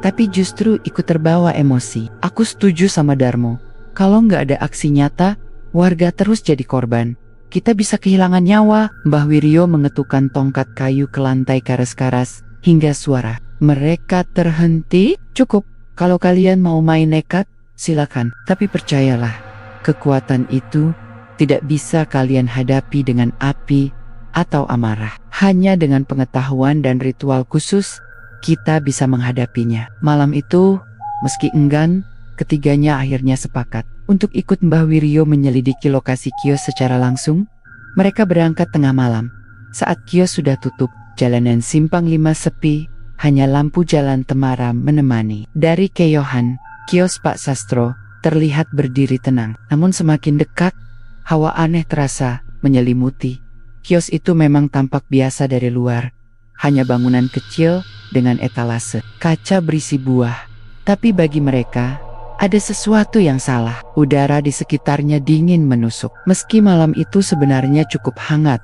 tapi justru ikut terbawa emosi. "Aku setuju sama Darmo. Kalau nggak ada aksi nyata, warga terus jadi korban. Kita bisa kehilangan nyawa." Mbah Wiryo mengetukkan tongkat kayu ke lantai karas-karas hingga suara mereka terhenti. "Cukup, kalau kalian mau main nekat, silakan. Tapi percayalah, kekuatan itu tidak bisa kalian hadapi dengan api atau amarah. Hanya dengan pengetahuan dan ritual khusus, kita bisa menghadapinya." Malam itu, meski enggan, ketiganya akhirnya sepakat untuk ikut Mbah Wiryo menyelidiki lokasi kios secara langsung. Mereka berangkat tengah malam. Saat kios sudah tutup, jalanan Simpang 5 sepi, hanya lampu jalan temaram menemani. Dari keyohan, kios Pak Sastro terlihat berdiri tenang. Namun semakin dekat, hawa aneh terasa menyelimuti. Kios itu memang tampak biasa dari luar. Hanya bangunan kecil dengan etalase, kaca berisi buah. Tapi bagi mereka, ada sesuatu yang salah. Udara di sekitarnya dingin menusuk. Meski malam itu sebenarnya cukup hangat,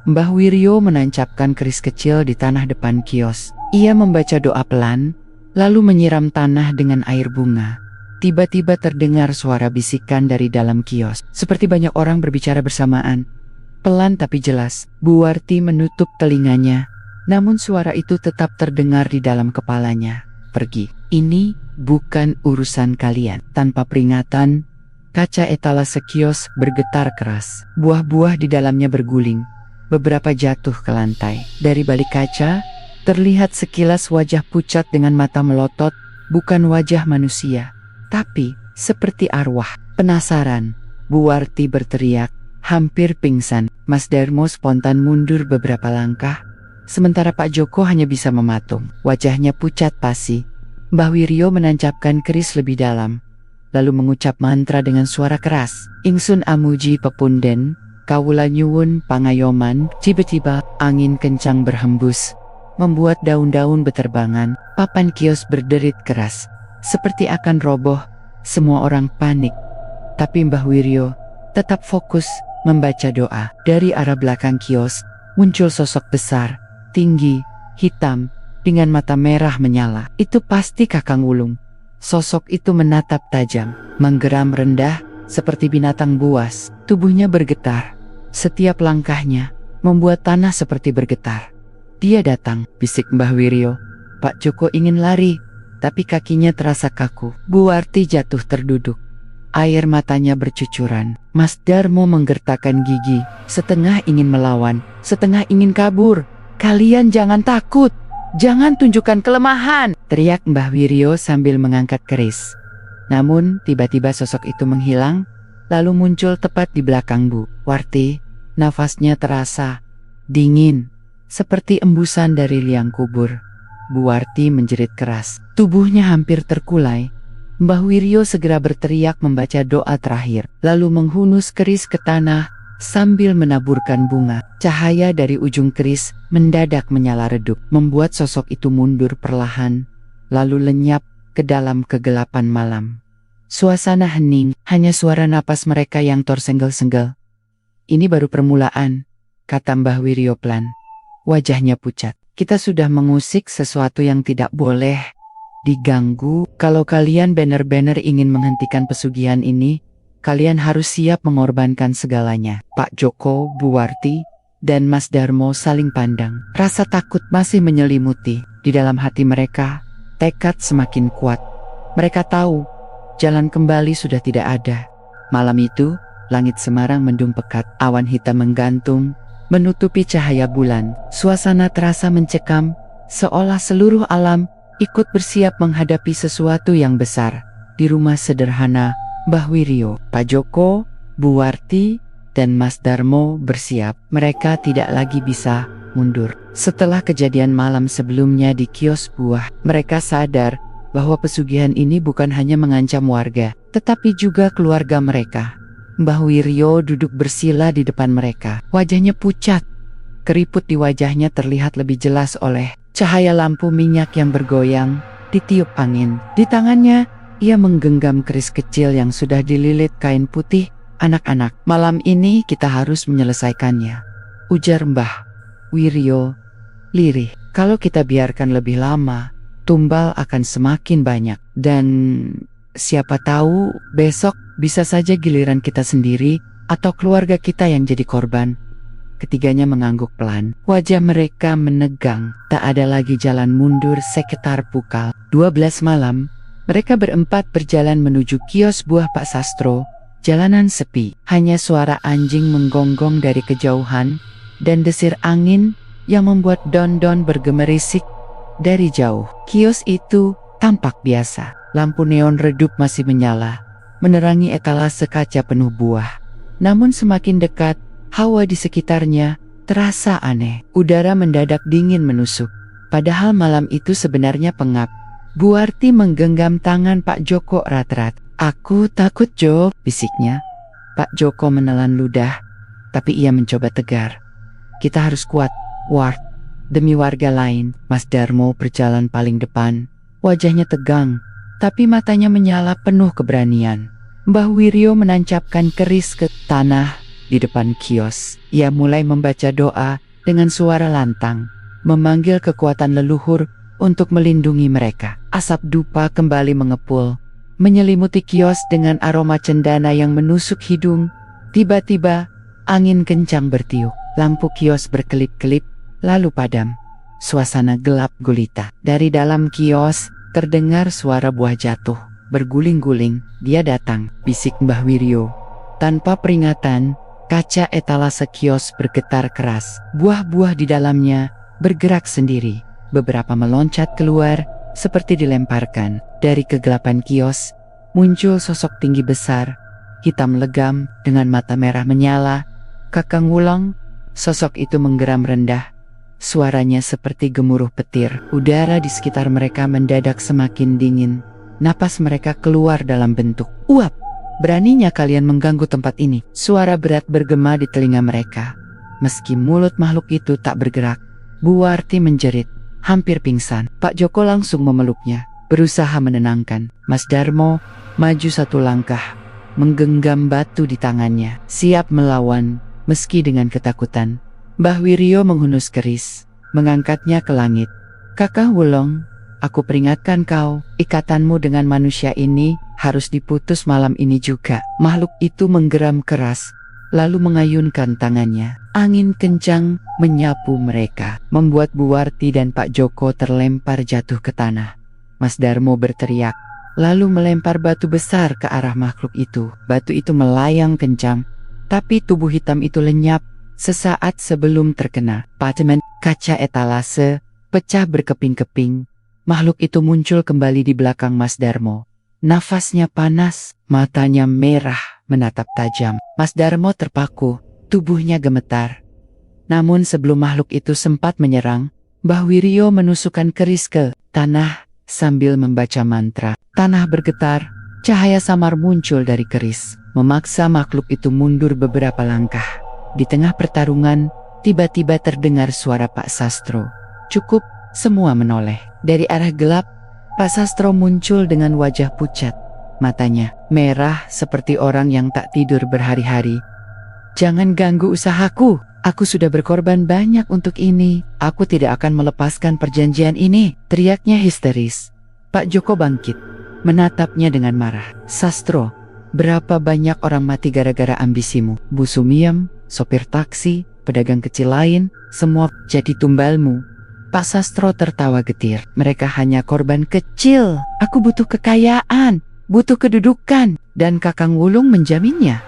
Mbah Wiryo menancapkan keris kecil di tanah depan kios. Ia membaca doa pelan, lalu menyiram tanah dengan air bunga. Tiba-tiba terdengar suara bisikan dari dalam kios, seperti banyak orang berbicara bersamaan. Pelan tapi jelas, Bu Warti menutup telinganya, namun suara itu tetap terdengar di dalam kepalanya. Pergi, ini bukan urusan kalian. Tanpa peringatan, kaca etalase kios bergetar keras. Buah-buah di dalamnya berguling, beberapa jatuh ke lantai. Dari balik kaca, terlihat sekilas wajah pucat dengan mata melotot, bukan wajah manusia, tapi seperti arwah. Penasaran, Bu Warti berteriak, hampir pingsan. Mas Darmo spontan mundur beberapa langkah, sementara Pak Joko hanya bisa mematung. Wajahnya pucat pasi. Mbah Wiryo menancapkan keris lebih dalam, lalu mengucap mantra dengan suara keras. Ingsun amuji pepunden, kawula nyuwun pangayoman. Tiba-tiba angin kencang berhembus, membuat daun-daun beterbangan. Papan kios berderit keras, seperti akan roboh. Semua orang panik, tapi Mbah Wiryo tetap fokus membaca doa. Dari arah belakang kios muncul sosok besar, tinggi, hitam, dengan mata merah menyala. Itu pasti Kakang Wulung. Sosok itu menatap tajam, menggeram rendah seperti binatang buas. Tubuhnya bergetar. Setiap langkahnya membuat tanah seperti bergetar. Dia datang, bisik Mbah Wiryo. Pak Joko ingin lari, tapi kakinya terasa kaku. Bu Warti jatuh terduduk. Air matanya bercucuran. Mas Darmo menggertakkan gigi, setengah ingin melawan, setengah ingin kabur. Kalian jangan takut, jangan tunjukkan kelemahan, teriak Mbah Wiryo sambil mengangkat keris. Namun tiba-tiba sosok itu menghilang, lalu muncul tepat di belakang Bu Warti. Nafasnya terasa dingin, seperti embusan dari liang kubur. Bu Warti menjerit keras, tubuhnya hampir terkulai. Mbah Wiryo segera berteriak membaca doa terakhir, lalu menghunus keris ke tanah sambil menaburkan bunga. Cahaya dari ujung keris mendadak menyala redup, membuat sosok itu mundur perlahan, lalu lenyap ke dalam kegelapan malam. Suasana hening, hanya suara napas mereka yang tersenggel-senggel. Ini baru permulaan, kata Mbah Wiryo pelan. Wajahnya pucat. Kita sudah mengusik sesuatu yang tidak boleh diganggu. Kalau kalian benar-benar ingin menghentikan pesugihan ini, kalian harus siap mengorbankan segalanya. Pak Joko, Bu Warti, dan Mas Darmo saling pandang. Rasa takut masih menyelimuti. Di dalam hati mereka, tekad semakin kuat. Mereka tahu, jalan kembali sudah tidak ada. Malam itu, langit Semarang mendung pekat. Awan hitam menggantung, menutupi cahaya bulan. Suasana terasa mencekam, seolah seluruh alam ikut bersiap menghadapi sesuatu yang besar. Di rumah sederhana Mbah Wiryo, Pak Joko, Bu Warti, dan Mas Darmo bersiap. Mereka tidak lagi bisa mundur. Setelah kejadian malam sebelumnya di kios buah, mereka sadar bahwa pesugihan ini bukan hanya mengancam warga, tetapi juga keluarga mereka. Mbah Wiryo duduk bersila di depan mereka. Wajahnya pucat. Keriput di wajahnya terlihat lebih jelas oleh cahaya lampu minyak yang bergoyang ditiup angin. Di tangannya, ia menggenggam keris kecil yang sudah dililit kain putih. Anak-anak, malam ini kita harus menyelesaikannya, ujar Mbah Wiryo lirih. Kalau kita biarkan lebih lama, tumbal akan semakin banyak. Dan siapa tahu besok bisa saja giliran kita sendiri atau keluarga kita yang jadi korban. Ketiganya mengangguk pelan. Wajah mereka menegang. Tak ada lagi jalan mundur sekitar pukul 12 malam. Mereka berempat berjalan menuju kios buah Pak Sastro. Jalanan sepi. Hanya suara anjing menggonggong dari kejauhan dan desir angin yang membuat daun-daun bergemerisik dari jauh. Kios itu tampak biasa. Lampu neon redup masih menyala, menerangi etalase kaca penuh buah. Namun semakin dekat, Hawa di sekitarnya terasa aneh. Udara mendadak dingin menusuk. Padahal malam itu sebenarnya pengap. Buarti menggenggam tangan Pak Joko erat-erat. "Aku takut, Jo," bisiknya. Pak Joko menelan ludah, tapi ia mencoba tegar. "Kita harus kuat, Ward. Demi warga lain." Mas Darmo berjalan paling depan. Wajahnya tegang, tapi matanya menyala penuh keberanian. Mbah Wiryo menancapkan keris ke tanah di depan kios. Ia mulai membaca doa dengan suara lantang, memanggil kekuatan leluhur untuk melindungi mereka. Asap dupa kembali mengepul, menyelimuti kios dengan aroma cendana yang menusuk hidung. Tiba-tiba, angin kencang bertiup. Lampu kios berkelip-kelip, lalu padam. Suasana gelap gulita. Dari dalam kios, terdengar suara buah jatuh. Berguling-guling, "Dia datang," bisik Mbah Wiryo. Tanpa peringatan, kaca etalase kios bergetar keras. Buah-buah di dalamnya bergerak sendiri. Beberapa meloncat keluar, seperti dilemparkan. Dari kegelapan kios, muncul sosok tinggi besar, hitam legam, dengan mata merah menyala. "Kakang Wulang." Sosok itu menggeram rendah. Suaranya seperti gemuruh petir. Udara di sekitar mereka mendadak semakin dingin. Napas mereka keluar dalam bentuk uap. "Beraninya kalian mengganggu tempat ini." Suara berat bergema di telinga mereka. Meski mulut makhluk itu tak bergerak, Buarti menjerit, hampir pingsan. Pak Joko langsung memeluknya, berusaha menenangkan. Mas Darmo maju satu langkah, menggenggam batu di tangannya, siap melawan meski dengan ketakutan. Mbah Wiryo menghunus keris, mengangkatnya ke langit. "Kakang Wulong, aku peringatkan kau, ikatanmu dengan manusia ini harus diputus malam ini juga." Makhluk itu menggeram keras, lalu mengayunkan tangannya. Angin kencang menyapu mereka, membuat Buarti dan Pak Joko terlempar jatuh ke tanah. Mas Darmo berteriak, lalu melempar batu besar ke arah makhluk itu. Batu itu melayang kencang, tapi tubuh hitam itu lenyap sesaat sebelum terkena. Patemen kaca etalase pecah berkeping-keping. Makhluk itu muncul kembali di belakang Mas Darmo. Nafasnya panas, matanya merah, menatap tajam. Mas Darmo terpaku, tubuhnya gemetar. Namun sebelum makhluk itu sempat menyerang, Mbah Wiryo menusukkan keris ke tanah sambil membaca mantra. Tanah bergetar, cahaya samar muncul dari keris, memaksa makhluk itu mundur beberapa langkah. Di tengah pertarungan, tiba-tiba terdengar suara Pak Sastro. "Cukup." Semua menoleh. Dari arah gelap, Pak Sastro muncul dengan wajah pucat. Matanya merah seperti orang yang tak tidur berhari-hari. "Jangan ganggu usahaku. Aku sudah berkorban banyak untuk ini. Aku tidak akan melepaskan perjanjian ini," teriaknya histeris. Pak Joko bangkit, menatapnya dengan marah. "Sastro, berapa banyak orang mati gara-gara ambisimu? Bu Sumiem, sopir taksi, pedagang kecil lain, semua jadi tumbalmu." Pak Sastro tertawa getir. "Mereka hanya korban kecil. Aku butuh kekayaan, butuh kedudukan, dan Kakang Wulung menjaminnya."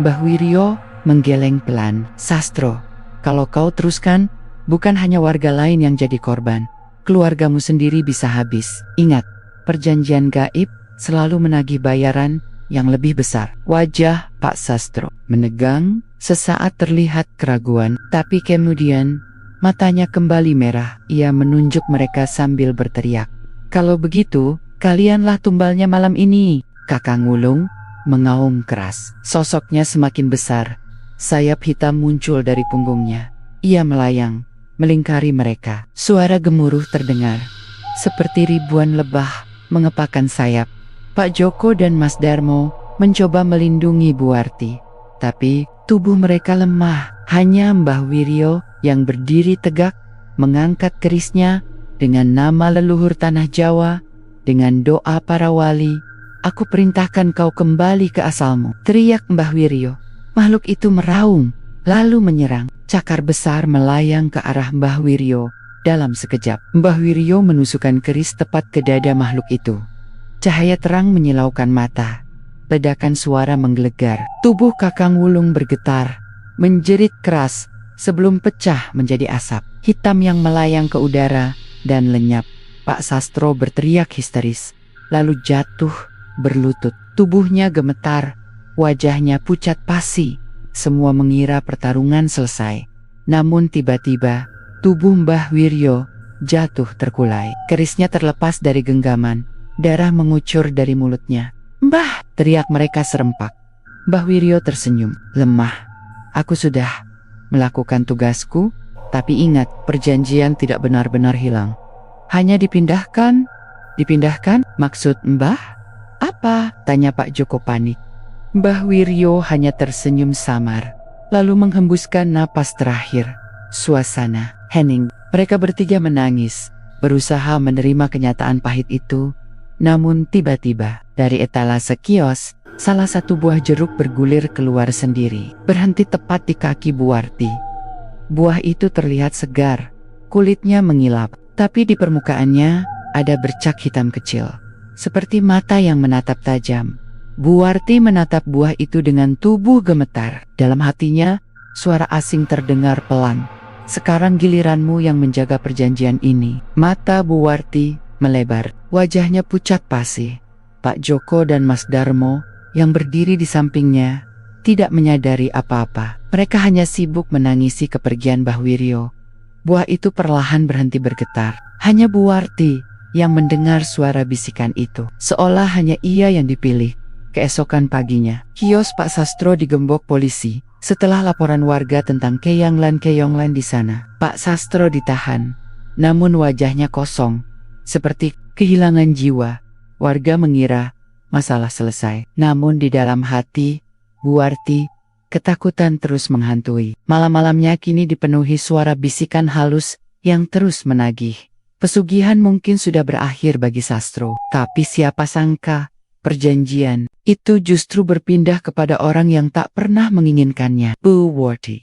Mbah Wiryo menggeleng pelan. "Sastro, kalau kau teruskan, bukan hanya warga lain yang jadi korban, keluargamu sendiri bisa habis. Ingat, perjanjian gaib selalu menagih bayaran yang lebih besar." Wajah Pak Sastro menegang, sesaat terlihat keraguan, tapi kemudian matanya kembali merah. Ia menunjuk mereka sambil berteriak, "Kalau begitu, kalianlah tumbalnya malam ini." Kakang Wulung mengaum keras. Sosoknya semakin besar. Sayap hitam muncul dari punggungnya. Ia melayang, melingkari mereka. Suara gemuruh terdengar, seperti ribuan lebah mengepakkan sayap. Pak Joko dan Mas Darmo mencoba melindungi Buarti, tapi tubuh mereka lemah. Hanya Mbah Wiryo yang berdiri tegak, mengangkat kerisnya dengan nama leluhur tanah Jawa, dengan doa para wali. "Aku perintahkan kau kembali ke asalmu," teriak Mbah Wiryo. Makhluk itu meraung, lalu menyerang. Cakar besar melayang ke arah Mbah Wiryo. Dalam sekejap, Mbah Wiryo menusukkan keris tepat ke dada makhluk itu. Cahaya terang menyilaukan mata. Ledakan suara menggelegar. Tubuh Kakang Wulung bergetar, menjerit keras sebelum pecah menjadi asap hitam yang melayang ke udara dan lenyap. Pak Sastro berteriak histeris, lalu jatuh berlutut. Tubuhnya gemetar, wajahnya pucat pasi. Semua mengira pertarungan selesai. Namun tiba-tiba, tubuh Mbah Wiryo jatuh terkulai. Kerisnya terlepas dari genggaman. Darah mengucur dari mulutnya. "Mbah!" teriak mereka serempak. Mbah Wiryo tersenyum. "Lemah. Aku sudah melakukan tugasku, tapi ingat, perjanjian tidak benar-benar hilang. Hanya dipindahkan." "Dipindahkan? Maksud Mbah? Apa?" tanya Pak Joko panik. Mbah Wiryo hanya tersenyum samar, lalu menghembuskan napas terakhir. Suasana hening. Mereka bertiga menangis, berusaha menerima kenyataan pahit itu. Namun tiba-tiba, dari etalase kios, salah satu buah jeruk bergulir keluar sendiri, berhenti tepat di kaki Bu Warti. Buah itu terlihat segar, kulitnya mengilap, tapi di permukaannya ada bercak hitam kecil, seperti mata yang menatap tajam. Bu Warti menatap buah itu dengan tubuh gemetar. Dalam hatinya, suara asing terdengar pelan. "Sekarang giliranmu yang menjaga perjanjian ini." Mata Bu Warti melebar, wajahnya pucat pasi. Pak Joko dan Mas Darmo yang berdiri di sampingnya tidak menyadari apa-apa. Mereka hanya sibuk menangisi kepergian Mbah Wiryo. Buah itu perlahan berhenti bergetar. Hanya Bu Warti yang mendengar suara bisikan itu, seolah hanya ia yang dipilih. Keesokan paginya, kios Pak Sastro digembok polisi. Setelah laporan warga tentang Keyonglan di sana, Pak Sastro ditahan. Namun wajahnya kosong, seperti kehilangan jiwa. Warga mengira masalah selesai. Namun di dalam hati Bu Warti, ketakutan terus menghantui. Malam-malamnya kini dipenuhi suara bisikan halus yang terus menagih. Pesugihan mungkin sudah berakhir bagi Sastro, tapi siapa sangka perjanjian itu justru berpindah kepada orang yang tak pernah menginginkannya. Bu Warti